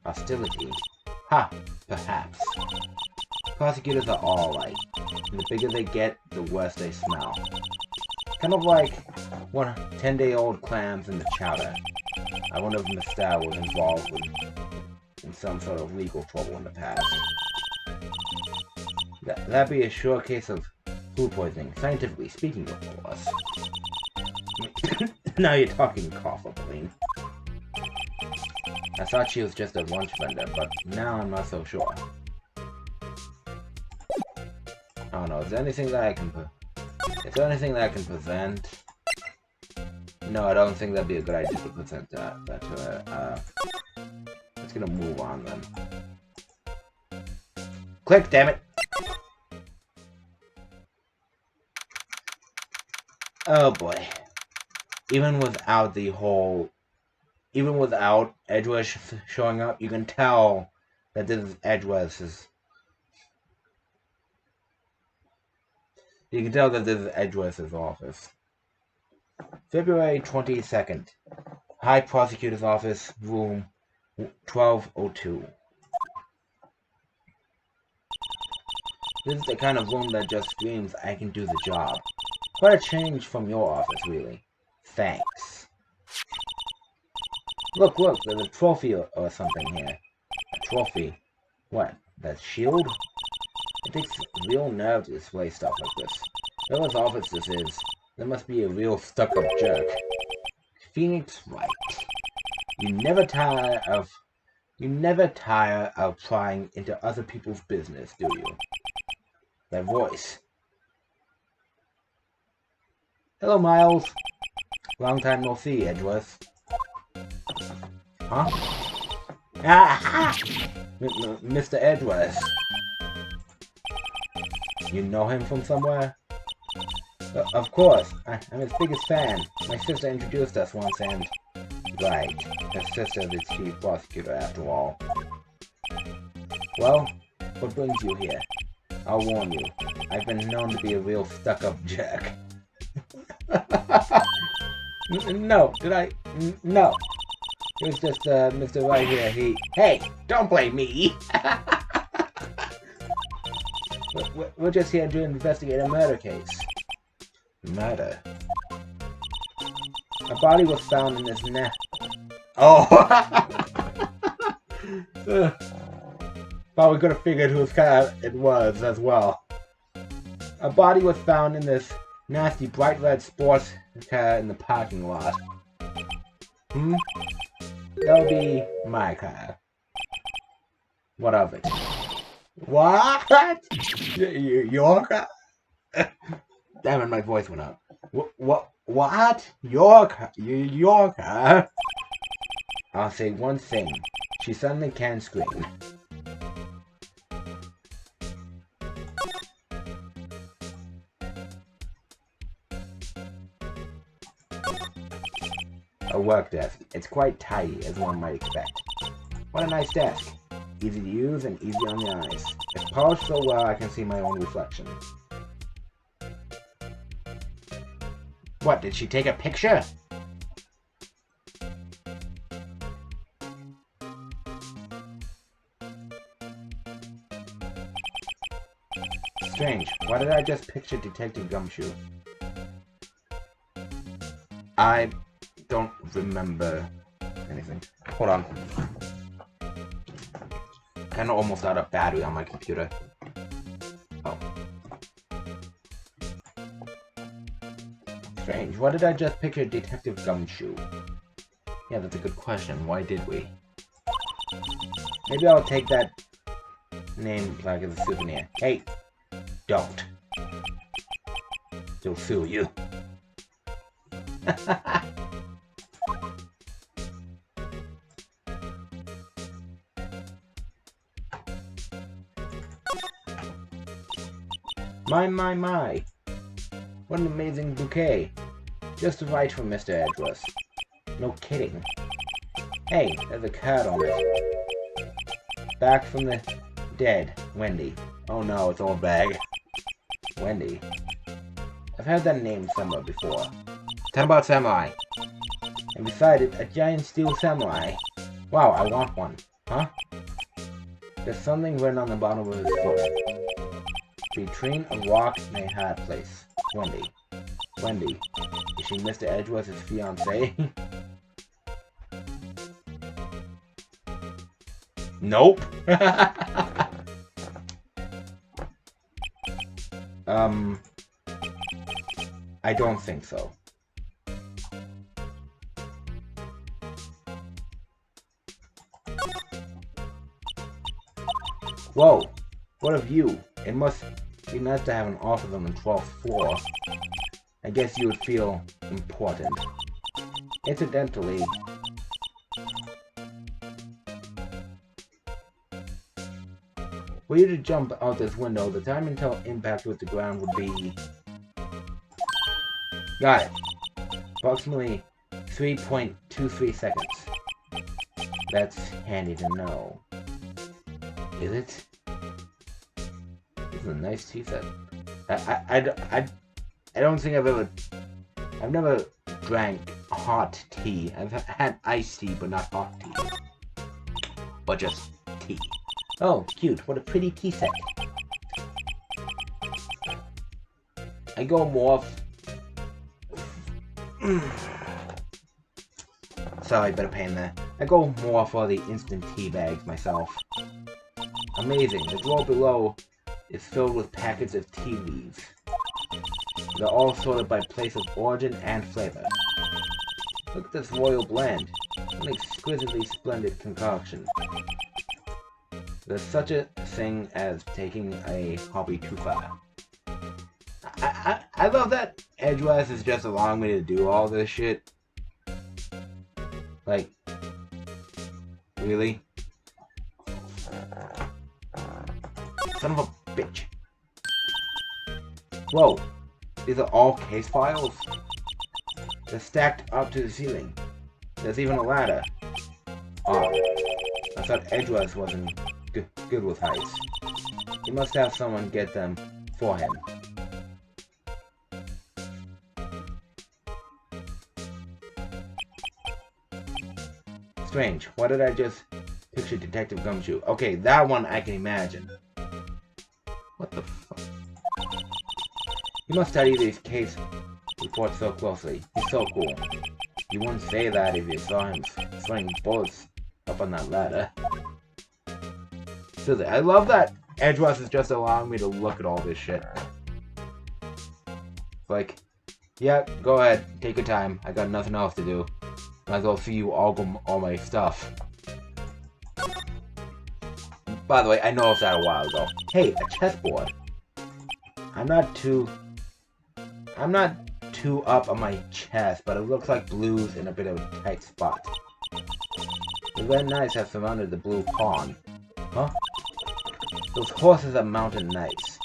Hostility? Ha! Perhaps. Prosecutors are all alike, and the bigger they get, the worse they smell. Kind of like 10-day-old clams in the chowder. I wonder if Miss Starr was involved in some sort of legal trouble in the past. That'd be a sure case of food poisoning, scientifically speaking, of course. Now you're talking, Pauline. I thought she was just a lunch vendor, but now I'm not so sure. I don't know, is there anything that I can present? No, I don't think that'd be a good idea to present that to her. Let's gonna move on then. Click, damn it! Oh boy. Even without Edgeworth showing up, you can tell that this is Edgeworth's. You can tell that this is Edgeworth's office. February 22nd. High Prosecutor's Office, room 1202. This is the kind of room that just screams, I can do the job. Quite a change from your office, really. Thanks. Look, there's a trophy or something here. A trophy? What, that shield? It takes real nerve to display stuff like this. Whoever's office this is, there must be a real stuck-up jerk. Phoenix Wright. You never tire of prying into other people's business, do you? That voice. Hello, Miles. Long time no see, Edgeworth. Huh? Ah! Mr. Edgeworth. You know him from somewhere? Of course. I'm his biggest fan. My sister introduced us once and... Right. Her sister is the chief prosecutor after all. Well, what brings you here? I'll warn you. I've been known to be a real stuck-up jerk. No, did I? No. It was just, Mr. Right here, Hey! Don't blame me! We're just here to investigate a murder case. Murder? A body was found in this nest. Oh! Thought we could have figured whose car it was as well. A body was found in this nasty bright red sports car in the parking lot. That'll be my car. What of it? What? Your car? Damn it, my voice went up. What? Your car? I'll say one thing. She suddenly can scream. A work desk. It's quite tidy, as one might expect. What a nice desk. Easy to use and easy on the eyes. It's polished so well I can see my own reflection. What, did she take a picture? Strange. Why did I just picture Detective Gumshoe? I don't remember anything. Hold on. I'm almost out of battery on my computer. Oh. Strange. Why did I just picture Detective Gumshoe? Yeah, that's a good question. Why did we? Maybe I'll take that name plaque as a souvenir. Hey! Don't. They'll sue you. My. What an amazing bouquet. Just right from Mr. Edgeworth. No kidding. Hey, there's a card on it. Back from the dead, Wendy. Oh no, it's all bag. Wendy. I've heard that name somewhere before. Tell about samurai. And beside it, a giant steel samurai. Wow, I want one. Huh? There's something written on the bottom of his foot. Between a rock and a hard place. Wendy. Wendy. Is she Mr. Edgeworth's fiancée? Nope. I don't think so. Whoa! What a view! It must be nice to have an office on the 12th floor. I guess you would feel important. Incidentally, were you to jump out this window, the time until impact with the ground would be... Got it. Approximately 3.23 seconds. That's handy to know. Is it? This is a nice tea set. I don't think I've never drank hot tea. I've had iced tea, but not hot tea. Or just tea. Oh, cute. What a pretty tea set. I go more... Sorry, better pain there. I go more for the instant tea bags myself. Amazing. The drawer below is filled with packets of tea leaves. They're all sorted by place of origin and flavor. Look at this royal blend. An exquisitely splendid concoction. There's such a thing as taking a hobby too far. I love that Edgeworth is just allowing me to do all this shit. Like, really? Son of a bitch. Whoa, these are all case files? They're stacked up to the ceiling. There's even a ladder. Oh, I thought Edgeworth wasn't good with heights. He must have someone get them for him. Strange. Why did I just picture Detective Gumshoe? Okay, that one I can imagine. What the fuck? He must study these case reports so closely. He's so cool. You wouldn't say that if you saw him swinging bullets up on that ladder. Seriously, I love that Edgeworth is just allowing me to look at all this shit. It's like, yeah, go ahead, take your time. I got nothing else to do. Might as well see you all my stuff. By the way, I noticed that a while ago. Hey, a chessboard. I'm not too up on my chess, but it looks like blue's in a bit of a tight spot. The red knights have surrounded the blue pawn. Huh? Those horses are mountain knights.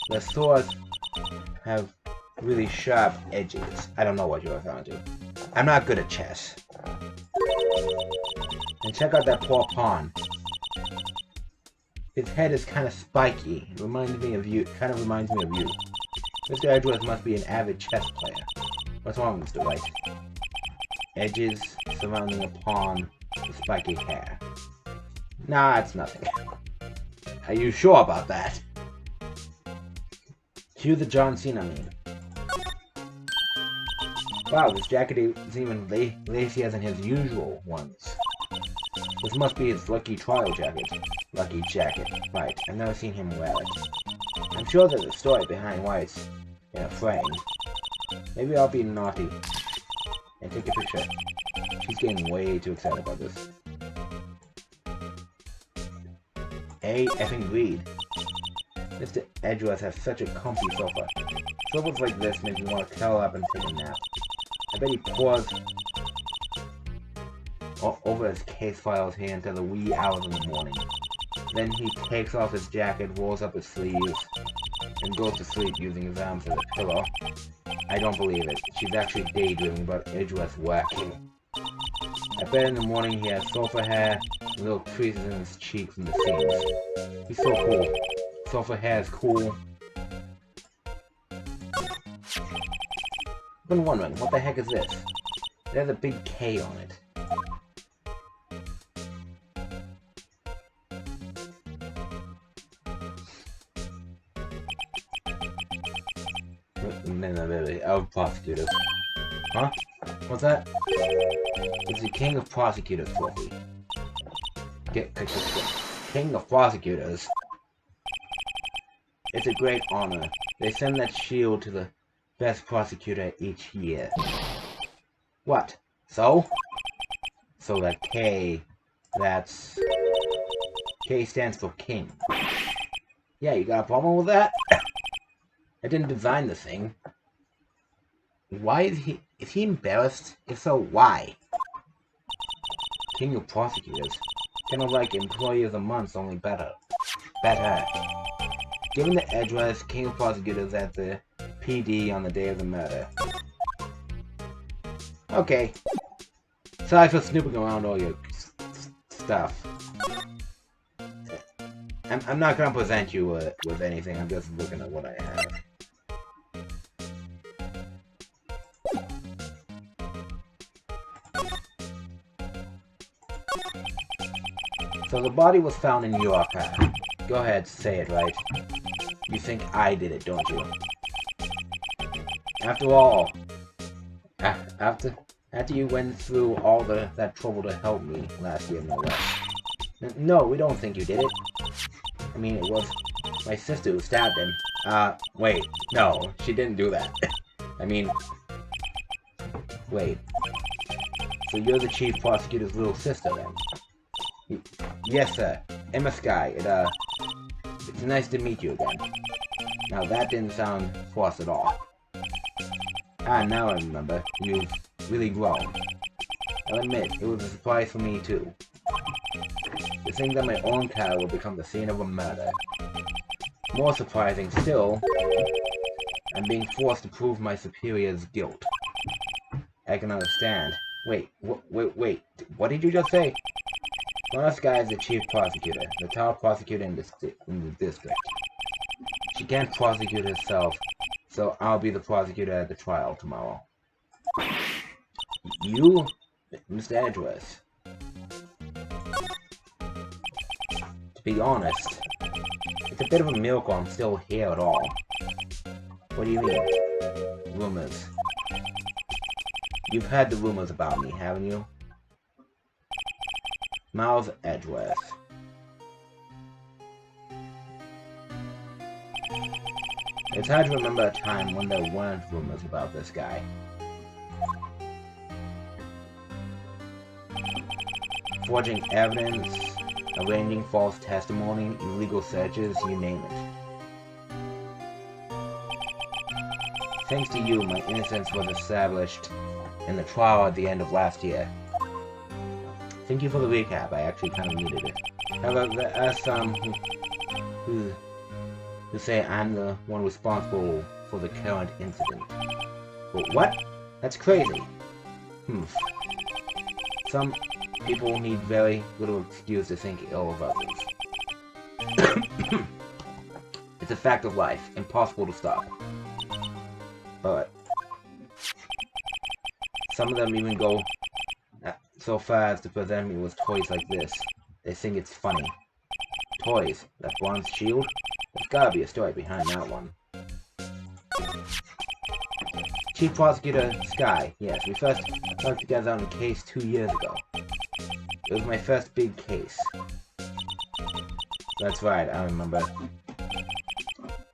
Their swords have really sharp edges. I don't know what you're referring to. I'm not good at chess. And check out that poor pawn. His head is kind of spiky. It reminds me of you. Kind of reminds me of you. Mr. Edgeworth must be an avid chess player. What's wrong, Mr. Wright? Edges surrounding a pawn with spiky hair. Nah, it's nothing. Are you sure about that? Cue the John Cena meme. Wow, this jacket is even lacier than his usual ones. This must be his lucky trial jacket. Lucky jacket. Right, I've never seen him wear it. I'm sure there's a story behind why it's in a frame. Maybe I'll be naughty and take a picture. She's getting way too excited about this. Hey, effing greed. Mr. Edgeworth has such a comfy sofa. Sofas like this make me want to curl up and take a nap. I bet he pours over his case files here until the wee hours in the morning. Then he takes off his jacket, rolls up his sleeves, and goes to sleep using his arms as a pillow. I don't believe it. She's actually daydreaming about Edgeworth's working. I bet in the morning he has sofa hair and little creases in his cheeks from the seams. He's so cool. Sofa hair is cool. I've been wondering, what the heck is this? There's a big K on it. No, really. Of prosecutors. Huh? What's that? It's the King of Prosecutors trophy. King of Prosecutors? It's a great honor. They send that shield to the best prosecutor each year. What? So? So that K, that's... K stands for King. Yeah, you got a problem with that? I didn't design the thing. Why is he embarrassed? If so, why? King of Prosecutors. Kind of like Employee of the Month, only better. Better. Given the Edgeworth, King of Prosecutors at the PD on the day of the murder. Okay. Sorry for snooping around all your stuff. I'm not gonna present you with anything, I'm just looking at what I have. So the body was found in your car. Go ahead, say it right. You think I did it, don't you? After all, after you went through all that trouble to help me last year, no less. No, we don't think you did it. I mean, it was my sister who stabbed him. Wait, no, she didn't do that. I mean, wait. So you're the chief prosecutor's little sister, then? Yes, sir. Emma Sky. It's nice to meet you again. Now that didn't sound forced at all. Now I remember. You've really grown. I'll admit, it was a surprise for me too. To think that my own car will become the scene of a murder. More surprising still, I'm being forced to prove my superior's guilt. I can understand. Wait, what did you just say? This guy is the chief prosecutor, the top prosecutor in the district. She can't prosecute herself, so I'll be the prosecutor at the trial tomorrow. You, Mr. Edgeworth. To be honest, it's a bit of a miracle I'm still here at all. What do you mean? Rumors. You've heard the rumors about me, haven't you? Miles Edgeworth. It's hard to remember a time when there weren't rumors about this guy. Forging evidence, arranging false testimony, illegal searches, you name it. Thanks to you, my innocence was established in the trial at the end of last year. Thank you for the recap, I actually kind of needed it. However, there are some who say I'm the one responsible for the current incident. But what? That's crazy. Some people need very little excuse to think ill of others. It's a fact of life, impossible to stop. But some of them even go so far as to present me with toys like this. They think it's funny. Toys? That bronze shield? There's gotta be a story behind that one. Chief Prosecutor Sky. Yes, we first worked together on a case 2 years ago. It was my first big case. That's right, I remember.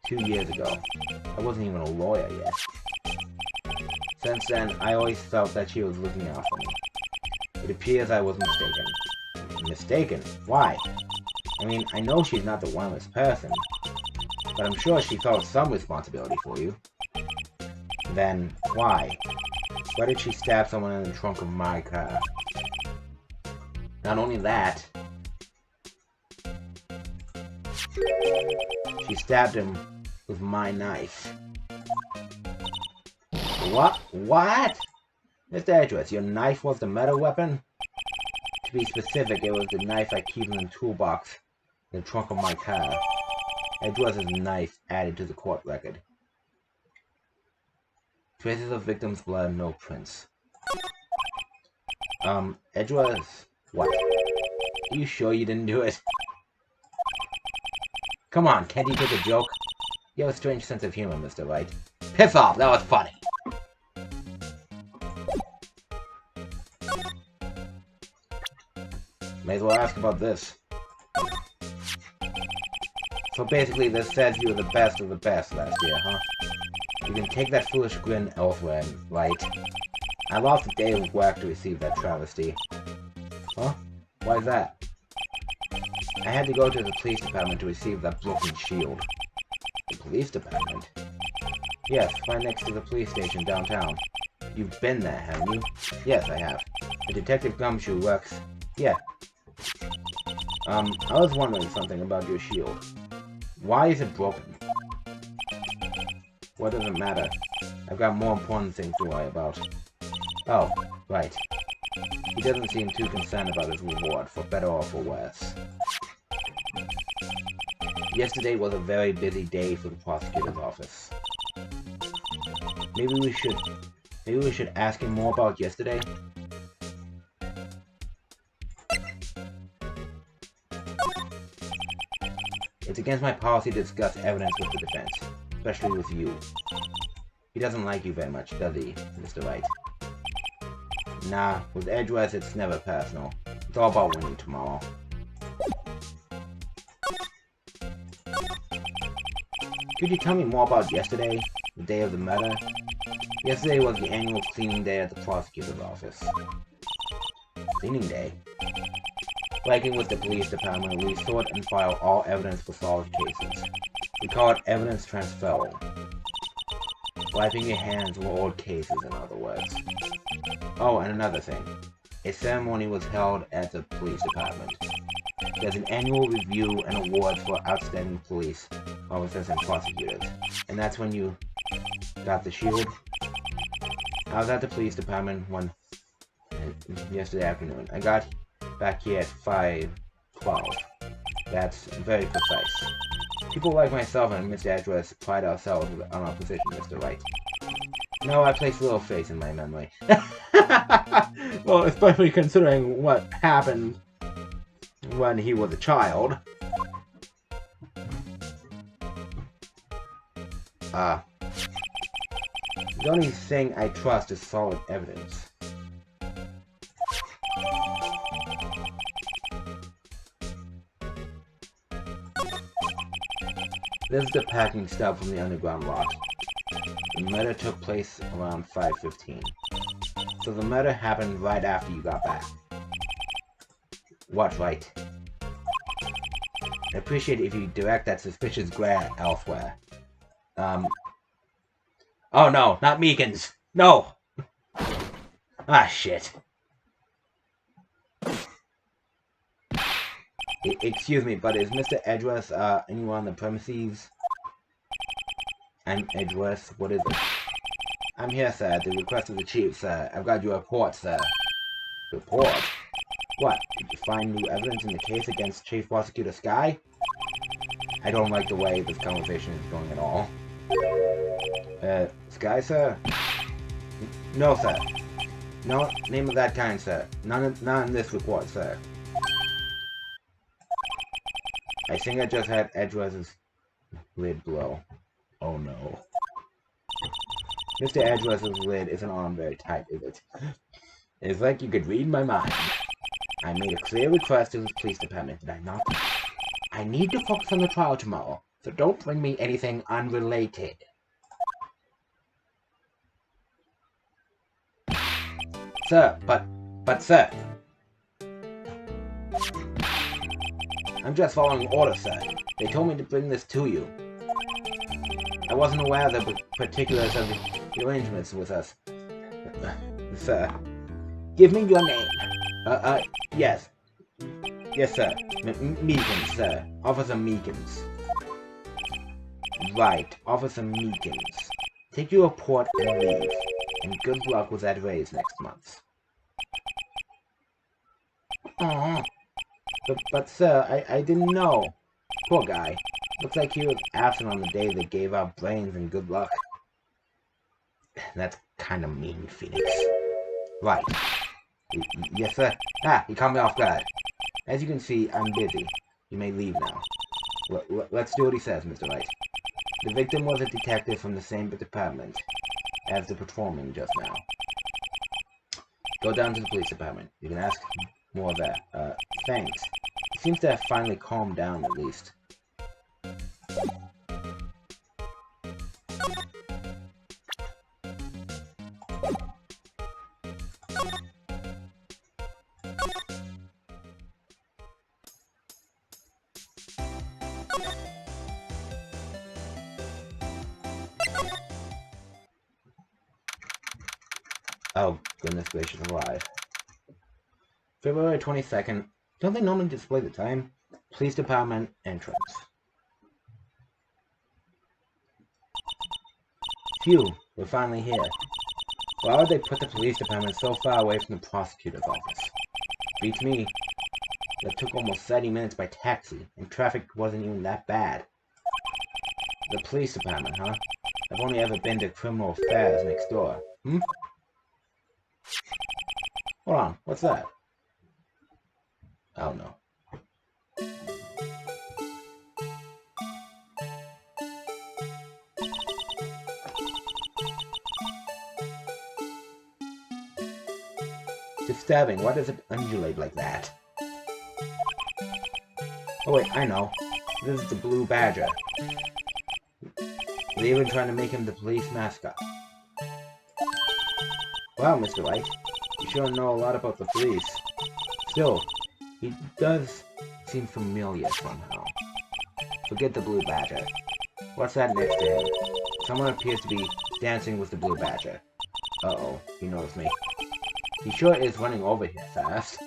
2 years ago. I wasn't even a lawyer yet. Since then, I always felt that she was looking out for me. It appears I was mistaken. Mistaken? Why? I mean, I know she's not the warmest person, but I'm sure she felt some responsibility for you. Then, why? Why did she stab someone in the trunk of my car? Not only that, she stabbed him with my knife. What? What? Mr. Edgeworth, your knife was the murder weapon? To be specific, it was the knife I keep in the toolbox in the trunk of my car. Edgeworth's knife added to the court record. Traces of victim's blood, no prints. Edgeworth, what? Are you sure you didn't do it? Come on, can't you take a joke? You have a strange sense of humor, Mr. Wright. Piss off, that was funny! May as well ask about this. So basically, this says you were the best of the best last year, huh? You can take that foolish grin elsewhere, right? I lost a day of work to receive that travesty. Huh? Why's that? I had to go to the police department to receive that broken shield. The police department? Yes, right next to the police station downtown. You've been there, haven't you? Yes, I have. The Detective Gumshoe works... Yeah. I was wondering something about your shield. Why is it broken? What does it matter? I've got more important things to worry about. Oh, right. He doesn't seem too concerned about his reward, for better or for worse. Yesterday was a very busy day for the prosecutor's office. Maybe we should ask him more about yesterday? It's against my policy to discuss evidence with the defense, especially with you. He doesn't like you very much, does he, Mr. Wright? Nah, with Edgeworth it's never personal. It's all about winning tomorrow. Could you tell me more about yesterday, the day of the murder? Yesterday was the annual cleaning day at the prosecutor's office. Cleaning day? Working with the police department, we sort and file all evidence for solved cases. We call it evidence transferal. Wiping your hands of old cases, in other words. Oh, and another thing. A ceremony was held at the police department. There's an annual review and awards for outstanding police officers and prosecutors. And that's when you got the shield. I was at the police department yesterday afternoon. I got back here at 5:12. That's very precise. People like myself and Mr. Edgeworth pride ourselves on our position, Mr. Wright. No, I place little faith in my memory. Well, especially considering what happened when he was a child. The only thing I trust is solid evidence. This is the packing stub from the underground lot. The murder took place around 5:15. So the murder happened right after you got back. What, right? I appreciate if you direct that suspicious glare elsewhere. Oh no, not Meekins! No! Ah, shit. Excuse me, but is Mr. Edgeworth, anyone on the premises? I'm Edgeworth, what is it? I'm here, sir, at the request of the chief, sir. I've got your report, sir. Report? What? Did you find new evidence in the case against Chief Prosecutor Sky? I don't like the way this conversation is going at all. Sky, sir? No, sir. No name of that kind, sir. None in this report, sir. I think I just had Edgeware's lid blow. Oh no. Mr. Edgeware's lid isn't on very tight, is it? It's like you could read my mind. I made a clear request to the police department, did I not? I need to focus on the trial tomorrow, so don't bring me anything unrelated. Sir, but sir. I'm just following orders, sir. They told me to bring this to you. I wasn't aware of the particulars of the arrangements with us. Sir. Give me your name. Yes. Yes, sir. Meekins, sir. Officer Meekins. Right, Officer Meekins. Take your report and leave. And good luck with that raise next month. Aww. But sir, I didn't know. Poor guy. Looks like he was absent on the day they gave out brains and good luck. That's kind of mean, Phoenix. Right. Yes, sir. Ah, he caught me off guard. As you can see, I'm busy. You may leave now. Let's do what he says, Mr. Wright. The victim was a detective from the same department as the patrolman just now. Go down to the police department. You can ask more there. Thanks. He seems to have finally calmed down, at least. Oh, goodness gracious alive. February 22nd. Don't they normally display the time? Police Department entrance. Phew, we're finally here. Why would they put the police department so far away from the prosecutor's office? Beats me. That took almost 30 minutes by taxi, and traffic wasn't even that bad. The police department, huh? I've only ever been to criminal affairs next door. Hold on, what's that? Oh no. Disturbing, why does it undulate like that? Oh wait, I know. This is the Blue Badger. They're even trying to make him the police mascot. Wow, Mr. Wright. You sure know a lot about the police. Still, he does seem familiar somehow. Forget the Blue Badger. What's that next to him? Someone appears to be dancing with the Blue Badger. Uh-oh, he noticed me. He sure is running over here fast.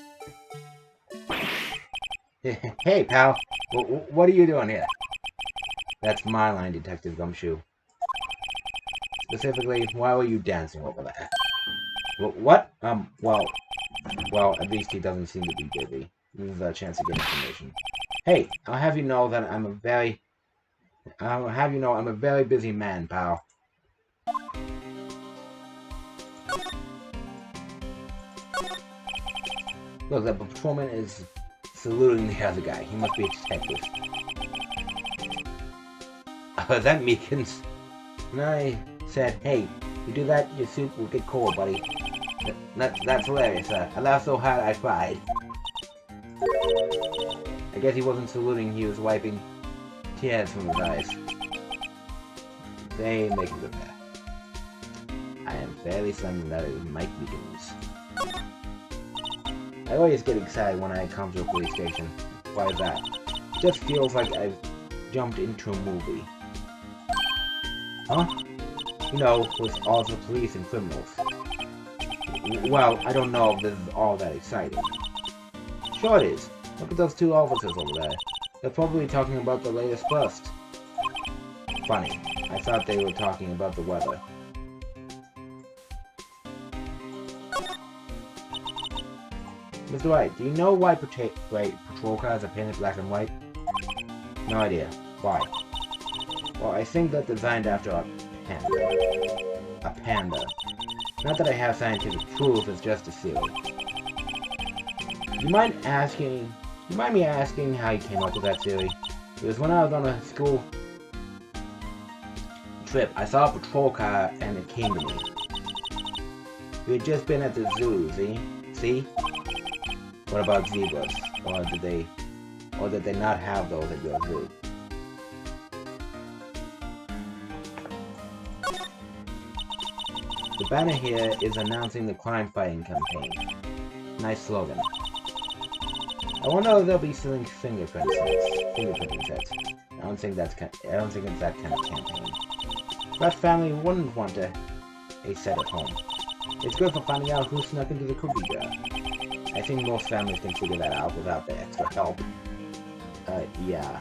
Hey, pal. What are you doing here? That's my line, Detective Gumshoe. Specifically, why were you dancing over there? What? Well, at least he doesn't seem to be busy. This is a chance to get information. Hey, I'll have you know I'm a very busy man, pal. Look, the patrolman is saluting the other guy. He must be a detective. Is that Meekins? And I said, hey, you do that, your soup will get cold, buddy. That's hilarious, sir. I laughed so hard I cried. I guess he wasn't saluting, he was wiping tears from his eyes. They make a good pair. I am fairly certain that it was Mike Meekins. I always get excited when I come to a police station. Why is that? It just feels like I've jumped into a movie. Huh? You know, with all the police and criminals. Well, I don't know if this is all that exciting. Sure it is. Look at those two officers over there. They're probably talking about the latest bust. Funny. I thought they were talking about the weather. Mr. Wright, do you know why patrol cars are painted black and white? No idea. Why? Well, I think they're designed after a panda. A panda. Not that I have scientific proof, it's just a theory. You mind me asking how you came up with that theory? Because when I was on a school trip, I saw a patrol car and it came to me. We had just been at the zoo, see? What about zebras? Or did they not have those at your zoo? The banner here is announcing the crime-fighting campaign. Nice slogan. I wonder if they'll be selling fingerprinting sets. I don't think it's that kind of campaign. That family wouldn't want a set at home. It's good for finding out who snuck into the cookie jar. I think most families can figure that out without the extra help. Yeah.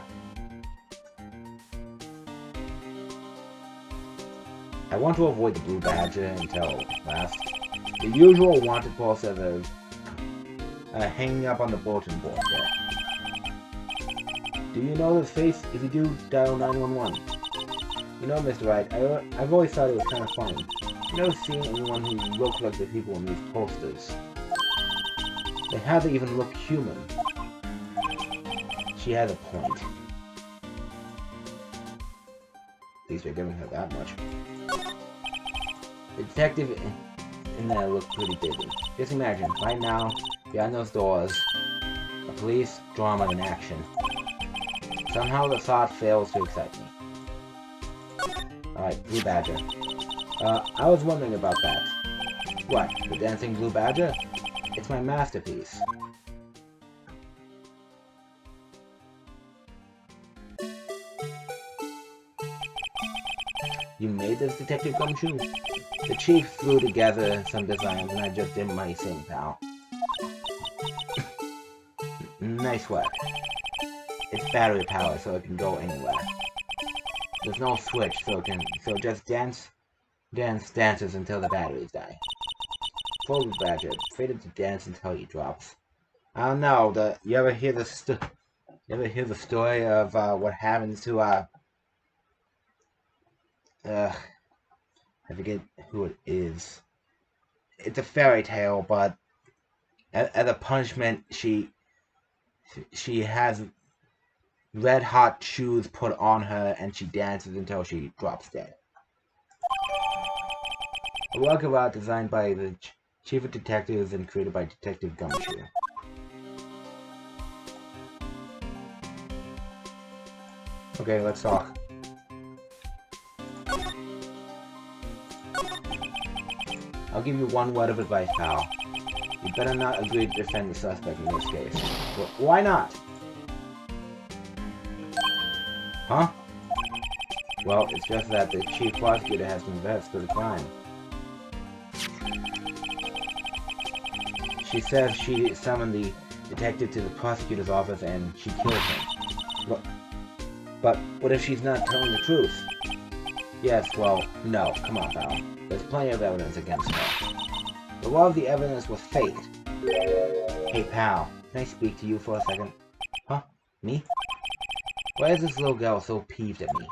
I want to avoid the blue badger until last. The usual wanted posters are hanging up on the bulletin board there. Do you know this face? If you do, dial 911. You know, Mr. Wright, I've always thought it was kind of funny. I've never seen anyone who looked like the people in these posters. They hardly even look human. She has a point. At least you're giving her that much. The detective in there looked pretty busy. Just imagine, right now, behind those doors, a police drama in action. Somehow the thought fails to excite me. Alright, Blue Badger. I was wondering about that. What, the dancing Blue Badger? It's my masterpiece. You made this, Detective Gumshoe? The chief threw together some designs and I just did my thing, pal. Nice work. It's battery power, so it can go anywhere. There's no switch, so just dances until the batteries die. Poor Badger, fated to dance until he drops. I don't know. You ever hear the story of what happens to I forget who it is. It's a fairy tale, but as a punishment, she has red hot shoes put on her, and she dances until she drops dead. A work of art designed by the Chief of Detectives and created by Detective Gumshoe. Okay, let's talk. I'll give you one word of advice, pal. You better not agree to defend the suspect in this case. Why not? Huh? Well, it's just that the chief prosecutor has confessed to the crime. She says she summoned the detective to the prosecutor's office and she killed him. But what if she's not telling the truth? Yes, well, no. Come on, pal. There's plenty of evidence against her. A lot of the evidence was faked. Hey, pal. Can I speak to you for a second? Huh? Me? Why is this little girl so peeved at me?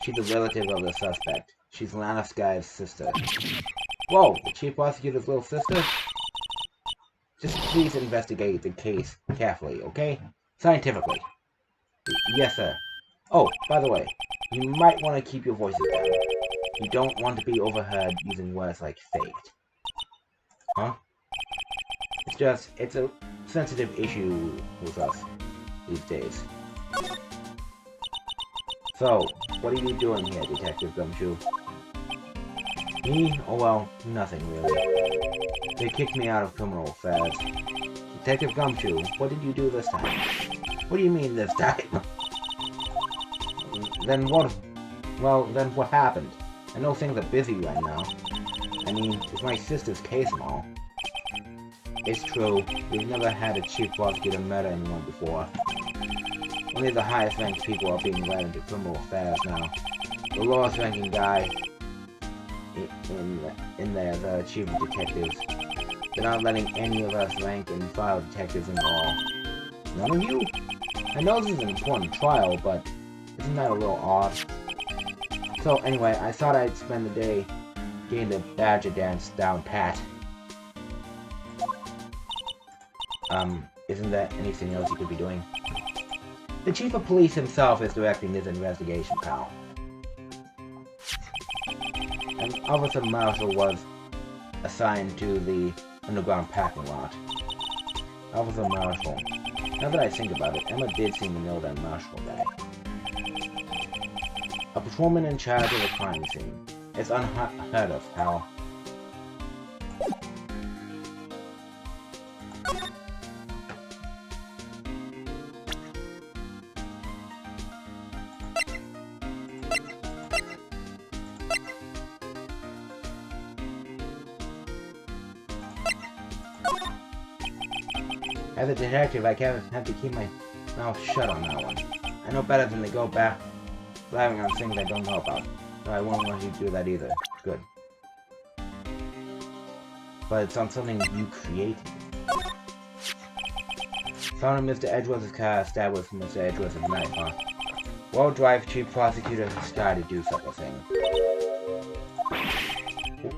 She's a relative of the suspect. She's Lana Sky's sister. Whoa, the chief prosecutor's little sister? Just please investigate the case carefully, okay? Scientifically. Yes, sir. Oh, by the way, you might want to keep your voices down. You don't want to be overheard using words like faked. Huh? It's a sensitive issue with us these days. So, what are you doing here, Detective Gumshoe? Me? Oh well, nothing really. They kicked me out of criminal affairs. Detective Gumshoe, what did you do this time? What do you mean this time? Then what? Well, then what happened? I know things are busy right now. I mean, it's my sister's case and all. It's true, we've never had a chief prosecutor murder anyone before. Only the highest ranked people are being led into criminal affairs now. The lowest ranking guy in there, the chief of detectives. They're not letting any of us rank and file detectives in at all. None of you? I know this is an important trial, but isn't that a little odd? So anyway, I thought I'd spend the day getting the badger dance down pat. Isn't there anything else you could be doing? The chief of police himself is directing this investigation, pal. An officer marshal was assigned to the underground parking lot. Officer Marshall. Now that I think about it, Emma did seem to know that Marshall guy. A patrolman in charge of a crime scene. It's unheard of, pal. As a detective, I have to keep my mouth shut on that one. I know better than to go back blabbing on things I don't know about. No, I won't want you to do that either. Good. But it's on something you created. Found in Mr. Edgeworth's car, stabbed with Mr. Edgeworth's knife, huh? Well, drive chief prosecutor started to do such a thing.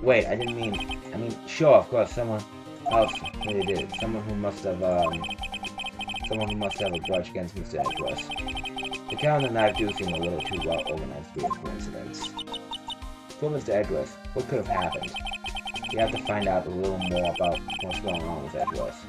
Wait, I mean, sure, of course, someone else really did it. Someone who must have a grudge against Mr. Edgeworth. The cow and the knife do seem a little too well organized to be a coincidence. So Mr. Edgeworth, what could have happened? You have to find out a little more about what's going on with Edgeworth.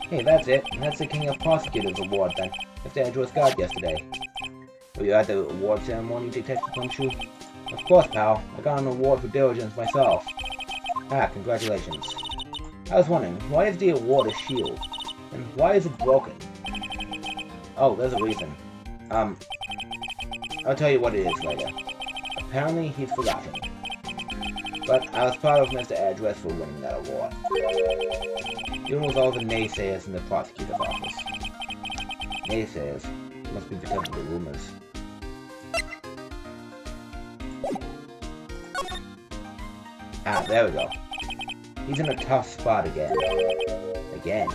Hey, that's it. That's the King of Prosecutors Award then. Mr. Edgeworth got yesterday. Were you at the award ceremony, Detective Gumshoe? Of course, pal. I got an award for diligence myself. Ah, congratulations. I was wondering, why is the award a shield? And why is it broken? Oh, there's a reason. I'll tell you what it is later. Apparently, he's forgotten. But I was proud of Mr. Edgeworth for winning that award. Even with all the naysayers in the prosecutor's office. Naysayers must be because of the rumors. Ah, there we go. He's in a tough spot again. Again.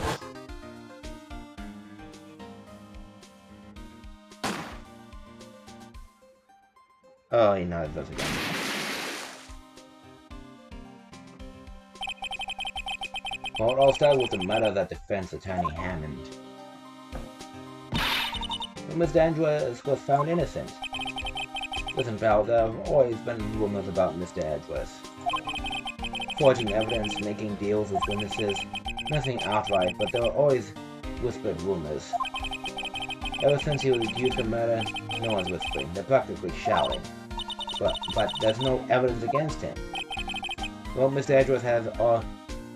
Oh, he knows us again. Well, it all started with the murder of that defense attorney Hammond. But Mr. Edgeworth was found innocent. Listen, pal, there have always been rumors about Mr. Edgeworth. Forging evidence, making deals with witnesses, nothing outright, but there were always whispered rumors. Ever since he was accused of murder, no one's whispering, they're practically shouting. But there's no evidence against him. Well, Mr. Edgeworth has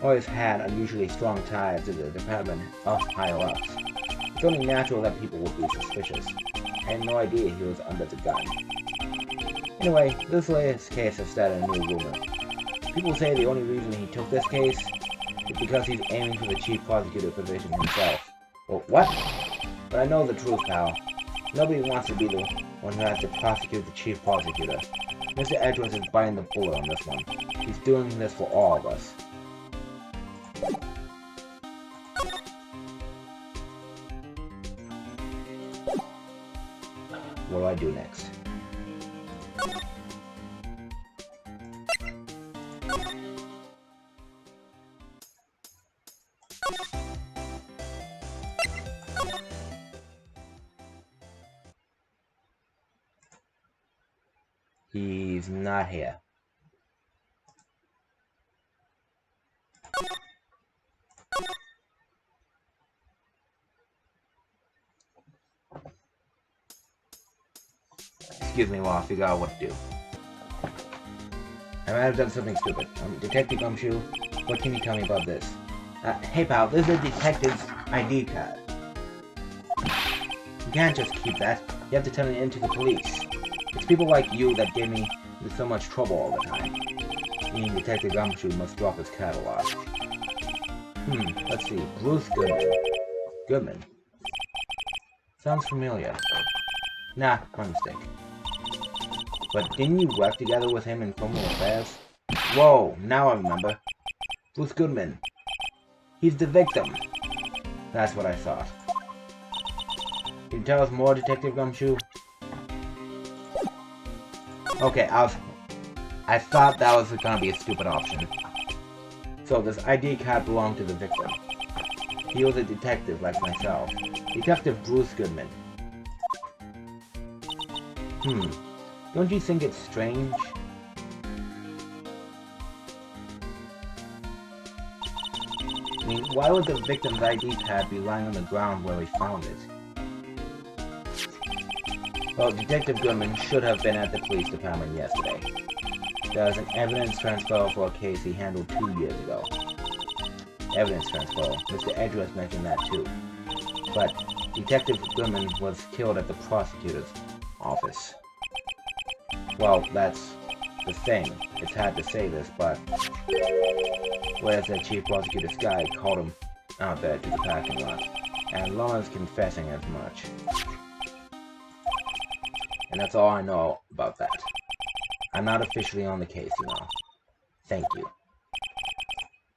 always had unusually strong ties to the department of higher-ups. It's only natural that people would be suspicious. I had no idea he was under the gun. Anyway, this latest case has started a new rumor. People say the only reason he took this case is because he's aiming for the chief prosecutor position himself. Well, what? But I know the truth, pal. Nobody wants to be the one who has to prosecute the chief prosecutor. Mr. Edgeworth is biting the bullet on this one. He's doing this for all of us. What do I do next? He's not here. Excuse me while I figure out what to do. I might have done something stupid. Detective Gumshoe, what can you tell me about this? Hey pal, this is a detective's ID card. You can't just keep that. You have to turn it into the police. It's people like you that get me into so much trouble all the time. Meaning Detective Gumshoe must drop his catalog. Let's see. Bruce Goodman. Goodman. Sounds familiar. Nah, my mistake. But didn't you work together with him in criminal affairs? Whoa, now I remember. Bruce Goodman. He's the victim. That's what I thought. Can you tell us more, Detective Gumshoe? Okay, I thought that was gonna be a stupid option. So this ID card belonged to the victim. He was a detective like myself. Detective Bruce Goodman. Don't you think it's strange? I mean, why would the victim's ID card be lying on the ground where we found it? Well, Detective Goodman should have been at the police department yesterday. There was an evidence transfer for a case he handled 2 years ago. Evidence transfer. Mr. Edgeworth mentioned that too. But Detective Goodman was killed at the prosecutor's office. Well, that's the thing. It's hard to say this, but whereas the chief prosecutor's guy called him out there to the parking lot, and Lana's confessing as much. And that's all I know about that. I'm not officially on the case, you know. Thank you.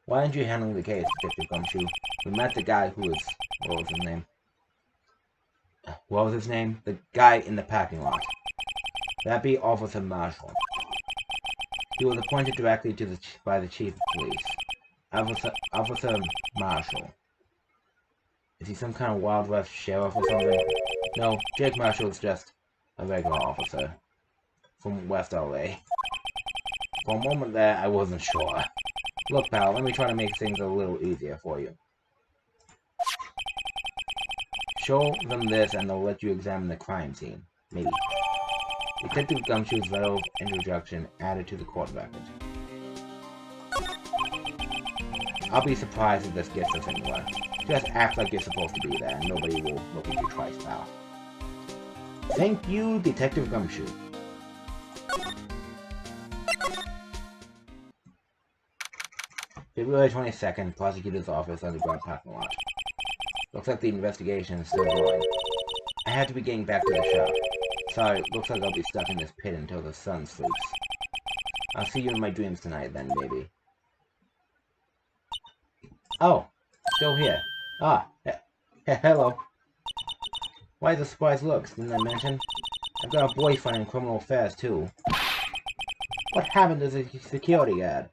Why aren't you handling the case, Detective Gumshoe? We met the guy who was... What was his name? What was his name? The guy in the parking lot. That'd be Officer Marshall. He was appointed directly to by the chief of police. Officer Marshall. Is he some kind of Wild West sheriff or something? No, Jake Marshall is just a regular officer from West LA. For a moment there, I wasn't sure. Look, pal, let me try to make things a little easier for you. Show them this and they'll let you examine the crime scene. Maybe. Detective Gumshoe's letter of introduction added to the court record. I'll be surprised if this gets us anywhere. Just act like you're supposed to be there and nobody will look at you twice, pal. Thank you, Detective Gumshoe. February 22nd, Prosecutor's Office, Underground Parking Lot. Looks like the investigation is still going. I had to be getting back to the shop. Sorry, looks like I'll be stuck in this pit until the sun sleeps. I'll see you in my dreams tonight then, baby. Oh, still here. Ah, hello. Why the surprised looks? Didn't I mention? I've got a boyfriend in criminal affairs, too. What happened to the security guard?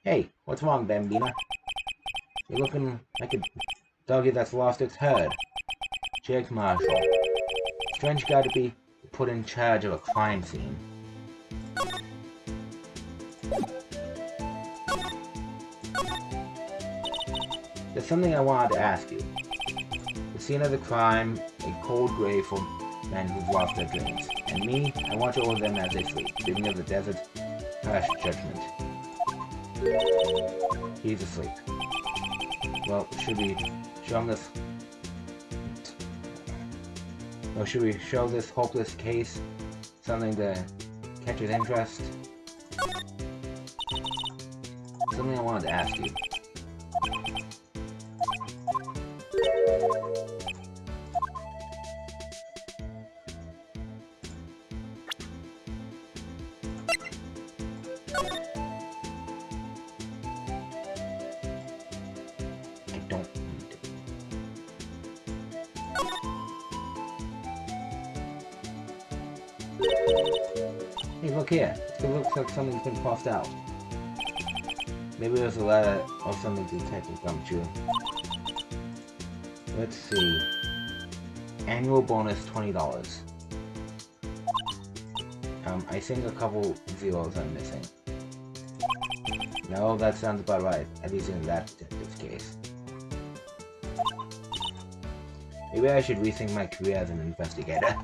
Hey, what's wrong, Bambina? You're looking like a doggy that's lost its herd. Jake Marshall. Strange guy to be put in charge of a crime scene. There's something I wanted to ask you. The scene of the crime, a cold grave for men who've lost their dreams. And me, I watch over them as they sleep, dreaming of the desert, harsh judgment. He's asleep. Well, should we show him this? Or should we show this hopeless case something to catch his interest? Something I wanted to ask you. Hey, look here. It looks like something's been crossed out. Maybe there's a letter or something to Detective Gumshoe. Let's see. Annual bonus $20. I think a couple zeros are missing. No, that sounds about right. At least in that detective's case. Maybe I should rethink my career as an investigator.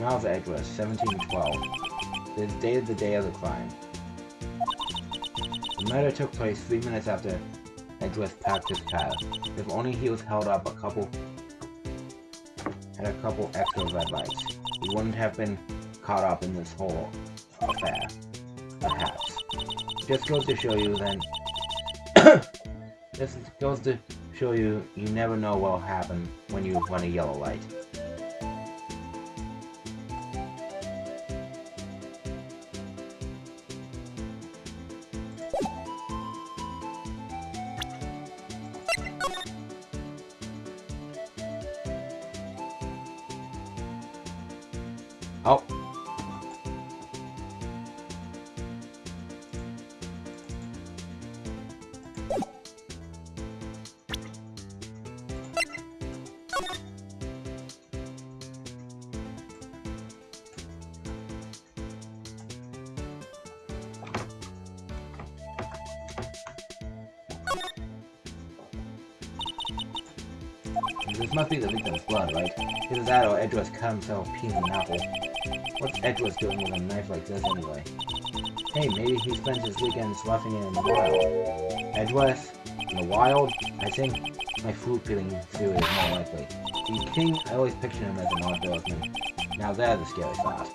Miles address 1712. It is dated the day of the crime. The murder took place 3 minutes after Edgeworth packed his car. If only he was held up had a couple extra red lights, he wouldn't have been caught up in this whole affair. Perhaps. It just goes to show you then. Just goes to show you never know what'll happen when you run a yellow light. Oh. This must be the victim's blood, right? Either that or Edgeworth cut himself peeling an apple. What's Edgeworth doing with a knife like this anyway? Hey, maybe he spent his weekend sloughing it in the wild. Edgeworth? In the wild? I think my fruit peeling theory is more likely. The king, I always pictured him as an outdoorsman. Now there's the scary thought.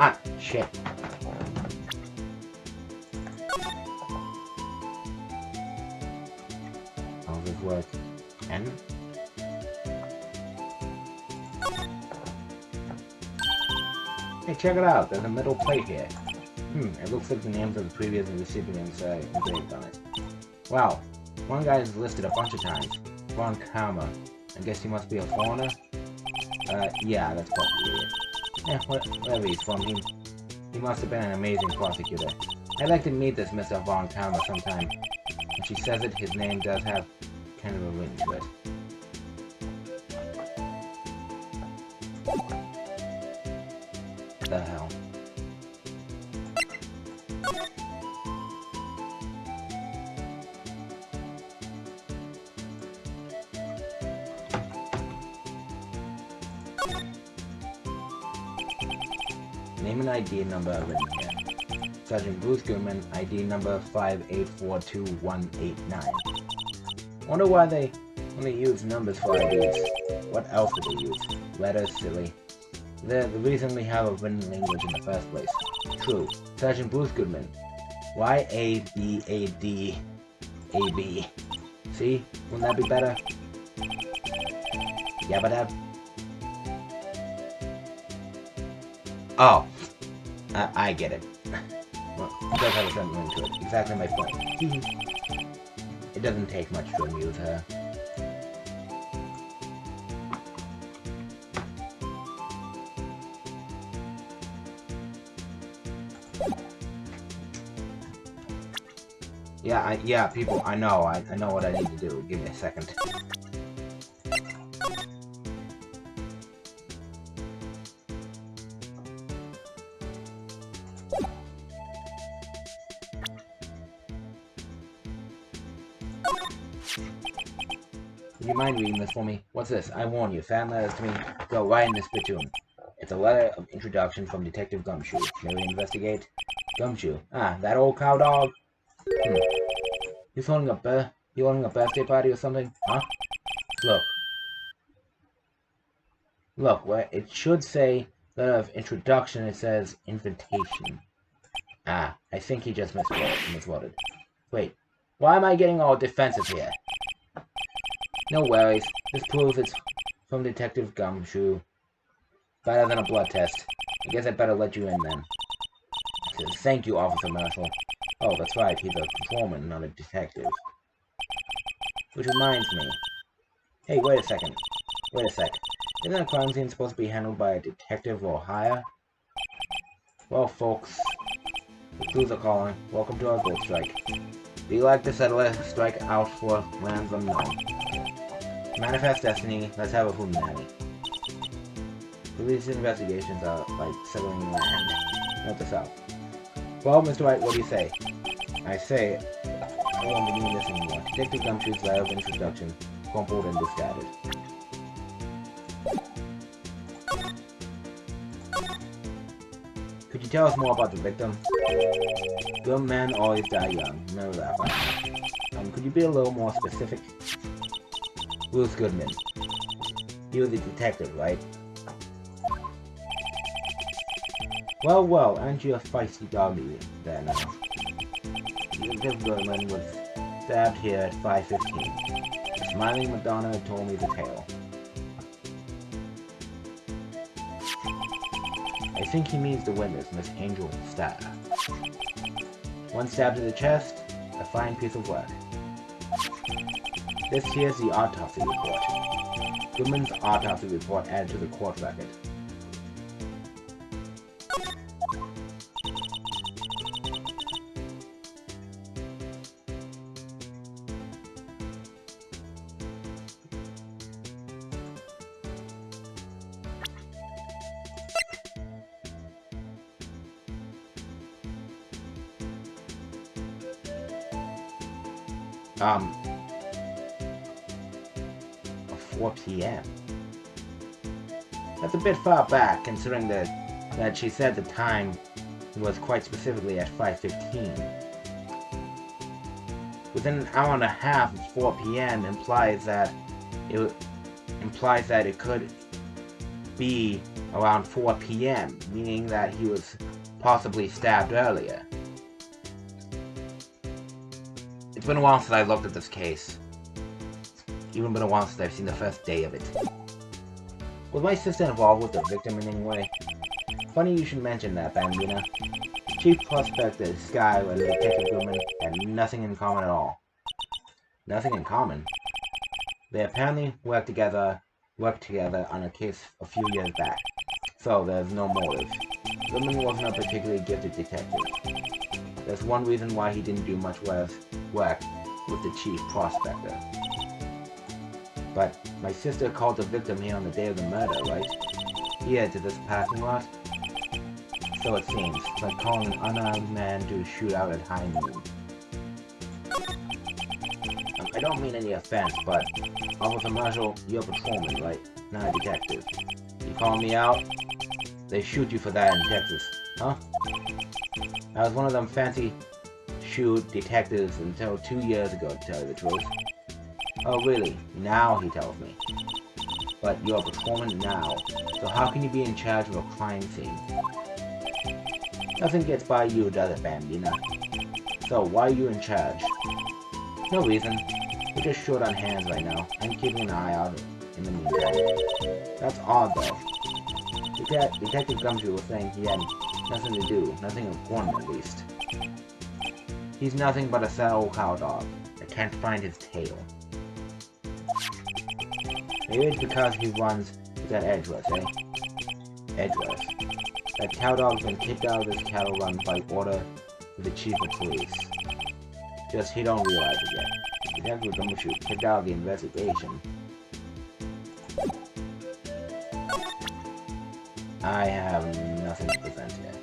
Ah, shit. How's this work? N? Hey, check it out. There's a metal plate here. It looks like the names of the previous recipients engraved on it. Wow. One guy is listed a bunch of times. Von Karma. I guess he must be a foreigner? Yeah, that's probably it. Yeah, wherever he's from, he must have been an amazing prosecutor. I'd like to meet this Mr. Von Karma sometime. When she says it, his name does have kind of a ring to it. The hell? Name and ID number written here. Sergeant Bruce Goodman, ID number 5842189. Wonder why they only use numbers for IDs. What else would they use? Letters, silly. They're the reason we have a written language in the first place. True. Sergeant Bruce Goodman. Y-A-B-A-D-A-B. See? Wouldn't that be better? Yabba-dab. Oh. I get it. Well, it does have a certain ring to it. Exactly my point. It doesn't take much to amuse her. Yeah, people, I know what I need to do. Give me a second. Would you mind reading this for me? What's this? I warn you, fan letters to me go right in this spittoon. It's a letter of introduction from Detective Gumshoe. May we investigate? Gumshoe. Ah, that old cow dog? You throwing a birthday party or something? Huh? Look, where it should say letter of introduction, it says invitation. Ah, I think he just misworded. Wait, why am I getting all defensive here? No worries. This proves it's from Detective Gumshoe. Better than a blood test. I guess I'd better let you in then. Thank you, Officer Marshall. Oh, that's right. He's a patrolman, not a detective. Which reminds me. Hey, wait a second. Wait a sec. Isn't a crime scene supposed to be handled by a detective or higher? Well, folks, the clues are calling. Welcome to our gold strike. Do you like the settler? Strike out for lands unknown. Manifest destiny. Let's have a hootenanny. Police investigations are like settling land. Note this out. Well, Mr. Wright, what do you say? I say, I won't be doing this anymore. Detective Gumshoe's letter of introduction, crumpled and discarded. Could you tell us more about the victim? Good men always die young. Remember that, right? Could you be a little more specific? Bruce Goodman. He was a detective, right? Well, well, aren't you a feisty doggy there now? Detective Goodman was stabbed here at 5:15. A smiling Madonna told me the tale. I think he means the witness, Miss Angel Starr. One stab to the chest, a fine piece of work. This here's the autopsy report. Goodman's autopsy report added to the court record. Of 4 p.m. That's a bit far back, considering that she said the time was quite specifically at 5:15. Within an hour and a half of 4 p.m. implies that it could be around 4 p.m., meaning that he was possibly stabbed earlier. It's been a while since I looked at this case. Even been a while since I've seen the first day of it. Was my sister involved with the victim in any way? Funny you should mention that, Bambina. Chief Prospector Skyler and Detective Goodman had nothing in common at all. Nothing in common? They apparently worked together on a case a few years back. So there's no motive. Goodman wasn't a particularly gifted detective. There's one reason why he didn't do much work with the Chief Prospector. But my sister called the victim here on the day of the murder, right? Here to this parking lot? So it seems, like calling an unarmed man to shoot out at high noon. I don't mean any offense, but Officer Marshall, you're a patrolman, right? Not a detective. You call me out, they shoot you for that in Texas, huh? I was one of them fancy shoot detectives until 2 years ago, to tell you the truth. Oh really? Now he tells me. But you're a patrolman now, so how can you be in charge of a crime scene? Nothing gets by you, does it, Bambina? So why are you in charge? No reason. We're just short on hands right now. I'm keeping an eye out in the meantime. That's odd though. Detective Gumshoe was saying he had nothing to do, nothing important at least. He's nothing but a sad old cow dog. I can't find his tail. Maybe it's because he runs with that Edgeworth, eh? Edgeworth. That cow dog's been kicked out of this cattle run by order of the chief of police. Just he don't realize it yet. Detective Gumshoe kicked out of the investigation. I have nothing to present yet.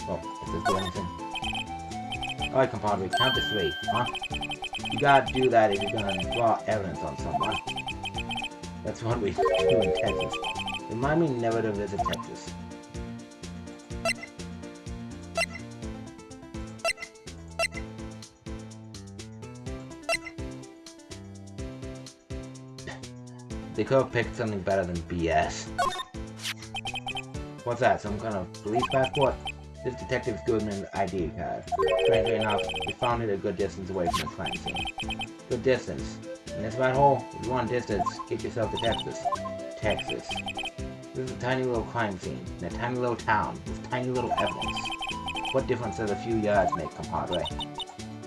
Oh, does this do anything? Alright, compadre, count to 3, huh? You gotta do that if you're gonna draw evidence on someone. That's what we do in Texas. Remind me never to visit Texas. They could have picked something better than BS. What's that, some kind of police passport? This Detective Goodman's ID card. Strangely enough, we found it a good distance away from the crime scene. Good distance. In this rat hole, if you want distance, get yourself to Texas. Texas. This is a tiny little crime scene, in a tiny little town, with tiny little evidence. What difference does a few yards make, compadre?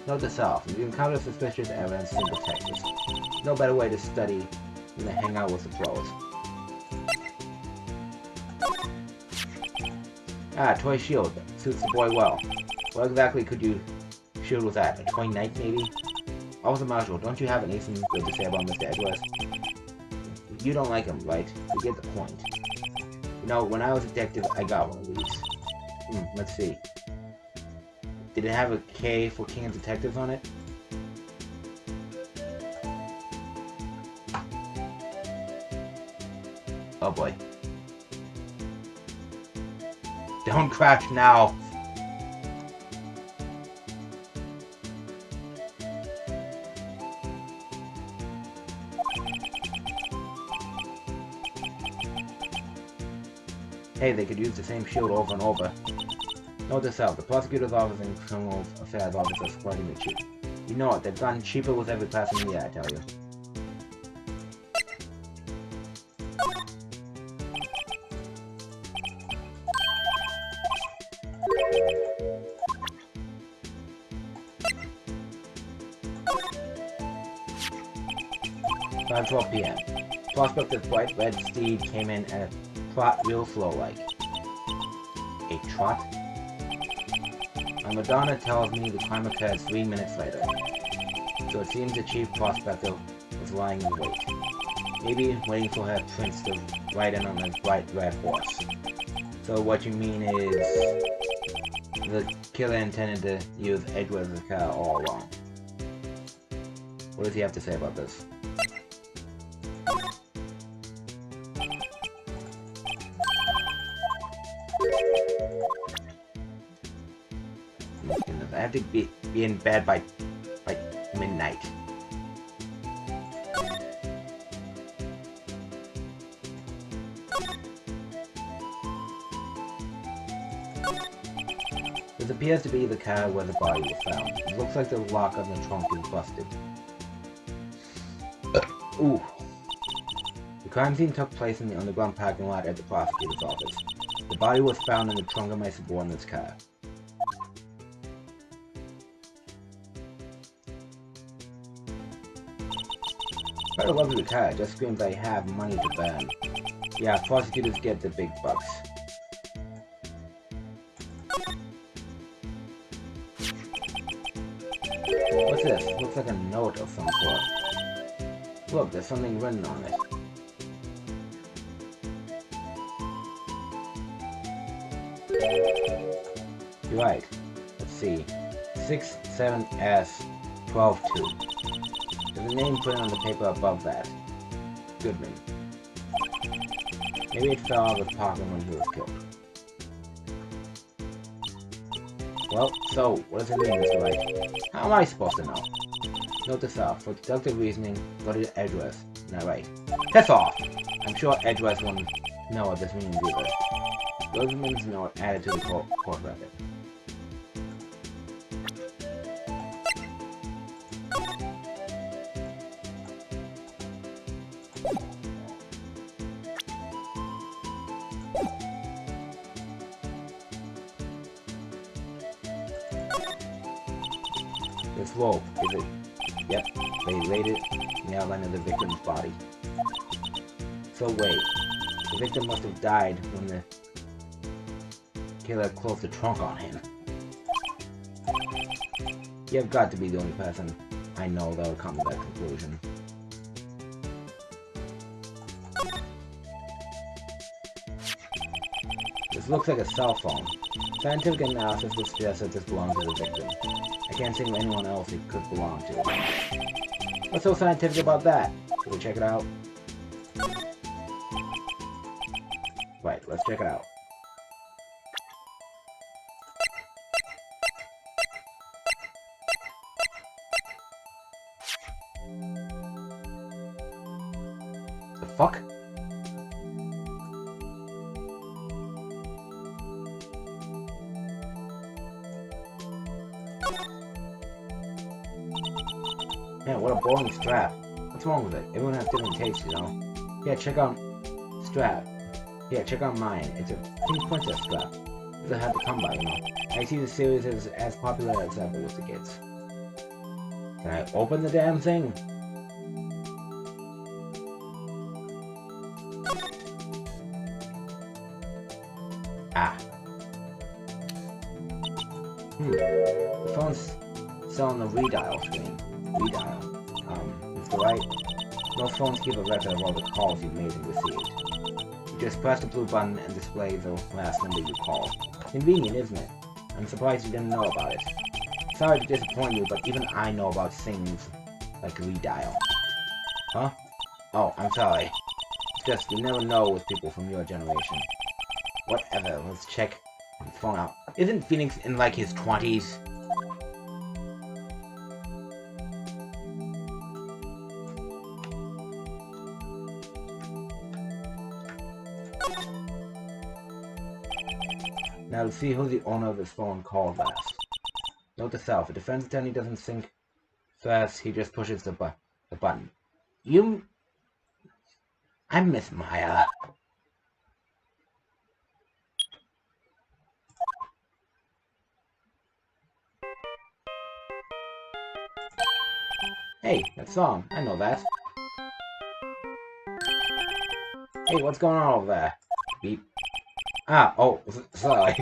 Note to self, if you encounter suspicious evidence, think of Texas. No better way to study than to hang out with the pros. Ah, toy shield. Suits the boy well. What exactly could you shield with that? A toy knight, maybe? Also, Marshall, don't you have anything good to say about Mr. Edwards? You don't like him, right? You get the point. You know, when I was a detective, I got one of these. Let's see. Did it have a K for King of Detectives on it? Oh boy. Don't crash now! Hey, they could use the same shield over and over. Note this out, the prosecutor's office and criminal affairs office are surprisingly cheap. You know it, they've gotten cheaper with every passing year, I tell you. Around 12 p.m. Prospector's bright red steed came in at a trot real slow like. A trot? My Madonna tells me the crime occurred 3 minutes later. So it seems the chief prospector was lying in wait. Maybe waiting for her prince to ride in on a bright red horse. So what you mean is the killer intended to use Edward's car all along. What does he have to say about this? I have to be in bed by midnight. This appears to be the car where the body was found. It looks like the lock on the trunk is busted. Ooh. The crime scene took place in the underground parking lot at the prosecutor's office. The body was found in the trunk of my subordinate's car. Quite a lovely car, just screams I have money to burn. Yeah, prosecutors get the big bucks. What's this? Looks like a note of some sort. Look, there's something written on it. You're right. Let's see. 67S122. There's a name printed on the paper above that. Goodman. Maybe it fell out of his pocket when he was killed. Well, so, what does it mean, Mr. Wright? How am I supposed to know? Note this out. For deductive reasoning, go to the address. Not right. Piss off! I'm sure address won't know what this means either. Rosamond's note added to the court record. This rope, is it? Yep, they laid it in the outline of the victim's body. So wait, the victim must have died when the killer closed the trunk on him. You've got to be the only person I know that would come to that conclusion. This looks like a cell phone. Scientific analysis would suggest that this belongs to the victim. I can't think of anyone else it could belong to. What's so scientific about that? Should we check it out? Right, let's check it out. The fuck? Man, what a boring strap. What's wrong with it? Everyone has different tastes, you know? Yeah, check out... strap. Yeah, check out mine. It's a pink princess strap. This is hard to come by, you know? I see the series is as popular as ever with the kids. Can I open the damn thing? Ah. The phone's still on the redial screen. Redial. Mr. Wright, most phones keep a record of all the calls you've made and received. You just press the blue button and display the last number you called. Convenient, isn't it? I'm surprised you didn't know about it. Sorry to disappoint you, but even I know about things like redial. Huh? Oh, I'm sorry. It's just you never know with people from your generation. Whatever, let's check his phone out. Isn't Phoenix in like his 20s? Now to see who the owner of this phone called last. Note to self, a defense attorney doesn't think fast, he just pushes the button. I'm Miss Maya. Hey, that song, I know that. Hey, what's going on over there? Beep. Ah, oh, sorry.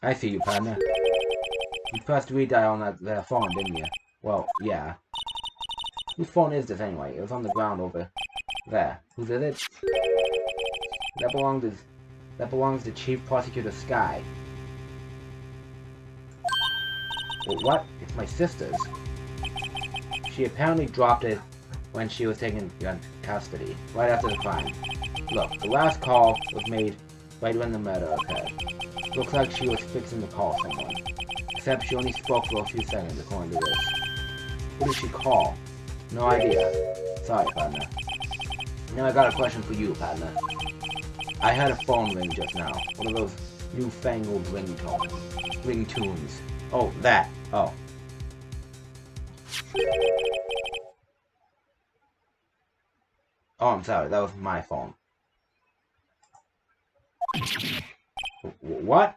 I see you, partner. You pressed redial on that phone, didn't you? Well, yeah. Whose phone is this anyway? It was on the ground over there. Whose is it? That belongs to Chief Prosecutor Sky. Well, what? It's my sister's. She apparently dropped it when she was taken into custody, right after the crime. Look, the last call was made right when the murder occurred. Looks like she was fixing to call someone. Except she only spoke for a few seconds, according to this. Who did she call? No idea. Sorry, partner. Now I got a question for you, partner. I had a phone ring just now. One of those newfangled ringtones. Oh, that. Oh. Oh, I'm sorry. That was my phone. What?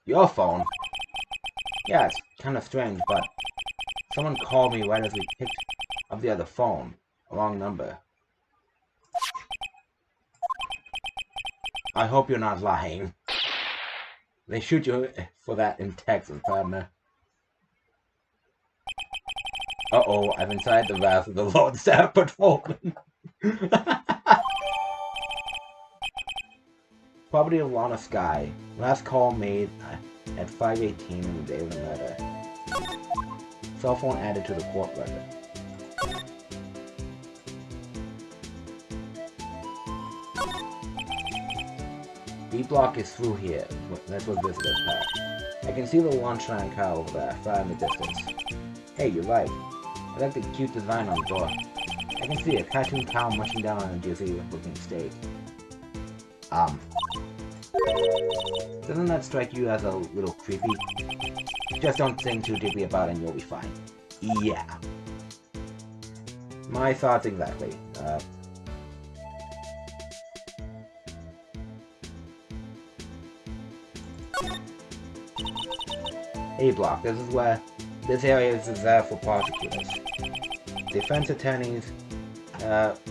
Your phone? Yeah, it's kind of strange, but someone called me right as we picked up the other phone. A wrong number. I hope you're not lying. They shoot you for that in Texas, partner. Uh-oh, I'm inside the wrath of the Lord Staff Patrolman. Property of Lana Sky. Last call made at 5:18 in the day of the murder. Cell phone added to the court record. B block is through here. That's what visitors park. I can see the Lunchline car over there, far in the distance. Hey, you're right. I like the cute design on the door. I can see a cartoon cow munching down on a juicy-looking steak. Doesn't that strike you as a little creepy? Just don't think too deeply about it and you'll be fine. Yeah. My thoughts exactly. A block. This area is reserved for prosecutors. Defense attorneys,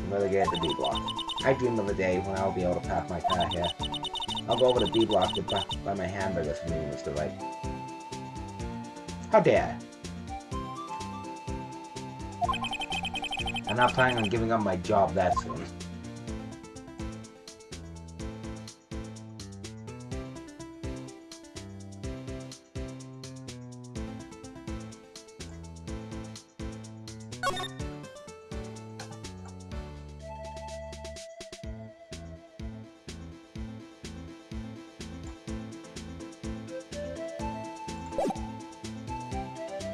relegated to B block. I dream of a day when I'll be able to park my car here. I'll go over to B block to buy my hamburgers from you, Mr. Wright. How dare I? I'm not planning on giving up my job that soon.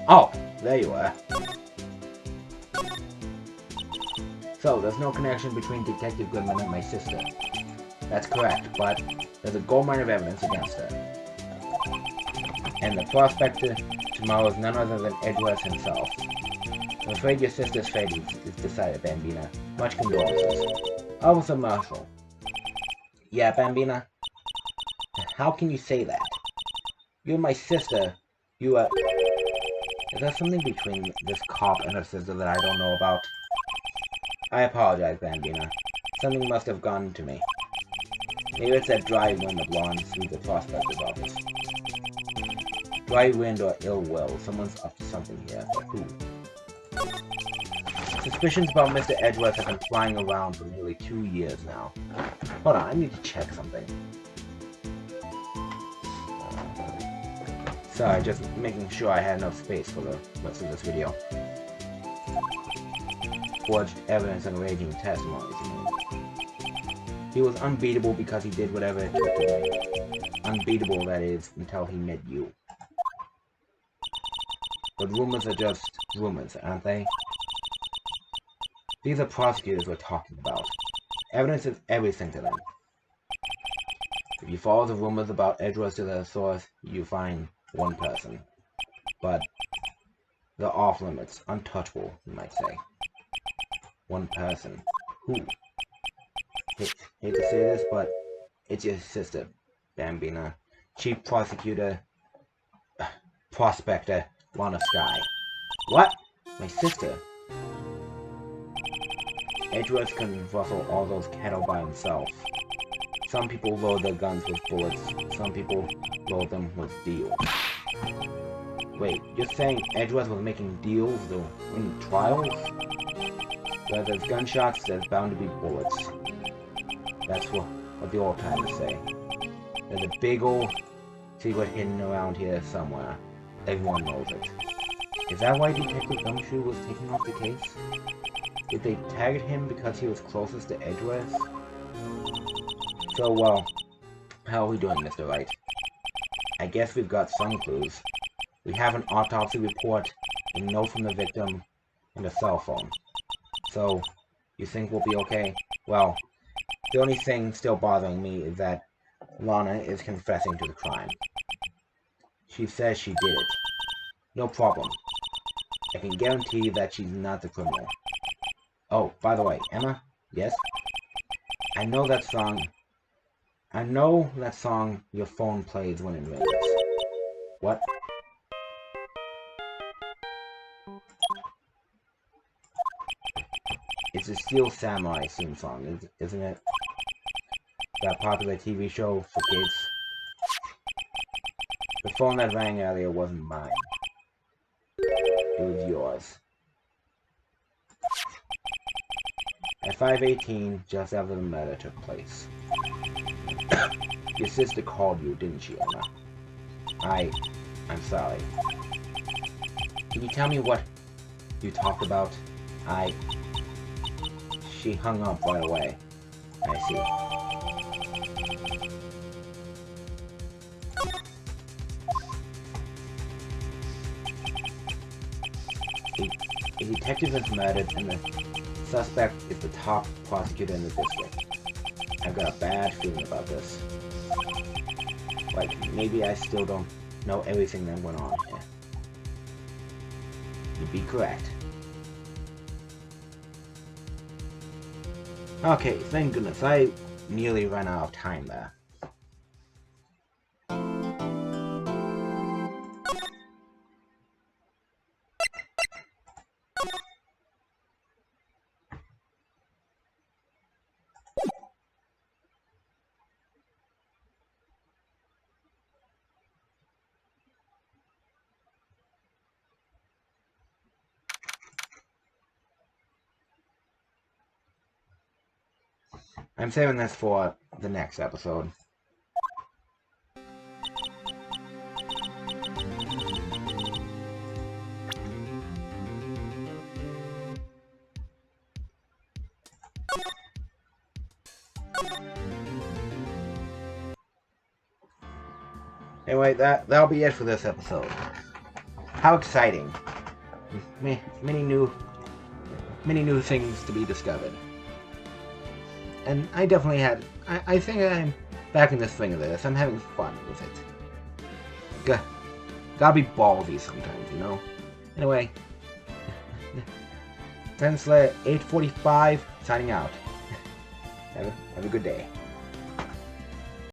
Oh, there you are. So, there's no connection between Detective Goodman and my sister. That's correct, but there's a goldmine of evidence against her. And the prospect tomorrow is none other than Edwards himself. I'm afraid your sister's fate is decided, Bambina. Much condolences. Officer Marshall. Yeah, Bambina? How can you say that? You're my sister. You are... Is there something between this cop and her sister that I don't know about? I apologize, Bambina. Something must have gone to me. Maybe it's that dry wind that blowing through the prospector's office. Dry wind or ill will. Someone's up to something here, but who? Suspicions about Mr. Edgeworth have been flying around for nearly 2 years now. Hold on, I need to check something. Sorry, just making sure I had enough space for the rest of this video. Forged evidence and raging testimonies. He was unbeatable because he did whatever it took to win. Unbeatable, that is, until he met you. But rumors are just rumors, aren't they? These are prosecutors we're talking about. Evidence is everything to them. If you follow the rumors about Edgeworth to their source, you find one person. But they're off limits, untouchable, you might say. One person. Who? Hate to say this, but it's your sister, Bambina. Chief Prosecutor, Prospector, Lana Sky. What? My sister? Edgeworth can rustle all those cattle by himself. Some people load their guns with bullets, some people load them with steel. Wait, you're saying Edgeworth was making deals to win trials? Where there's gunshots, there's bound to be bullets. That's what the old timers say. There's a big old secret hidden around here somewhere. Everyone knows it. Is that why Detective Gumshoe was taking off the case? Did they target him because he was closest to Edgeworth? So, well, how are we doing, Mr. Wright? I guess we've got some clues. We have an autopsy report, a note from the victim, and a cell phone. So, you think we'll be okay? Well, the only thing still bothering me is that Lana is confessing to the crime. She says she did it. No problem. I can guarantee that she's not the criminal. Oh, by the way, Emma? Yes? I know that song your phone plays when it rings. What? It's a Steel Samurai theme song, isn't it? That popular TV show for kids. The phone that rang earlier wasn't mine. It was yours. At 5:18, just after the murder took place. Your sister called you, didn't she, Emma? I'm sorry. Can you tell me what you talked about? She hung up right away. I see. A detective is murdered and the suspect is the top prosecutor in the district. I've got a bad feeling about this. Like, maybe I still don't know everything that went on here. You'd be correct. Okay, thank goodness. I nearly ran out of time there. I'm saving this for the next episode. Anyway, that'll be it for this episode. How exciting! Many new things to be discovered. And I definitely had. I think I'm back in the swing of this. I'm having fun with it. Gotta be ballsy sometimes, you know? Anyway. Tenslayer 845 signing out. Have a good day.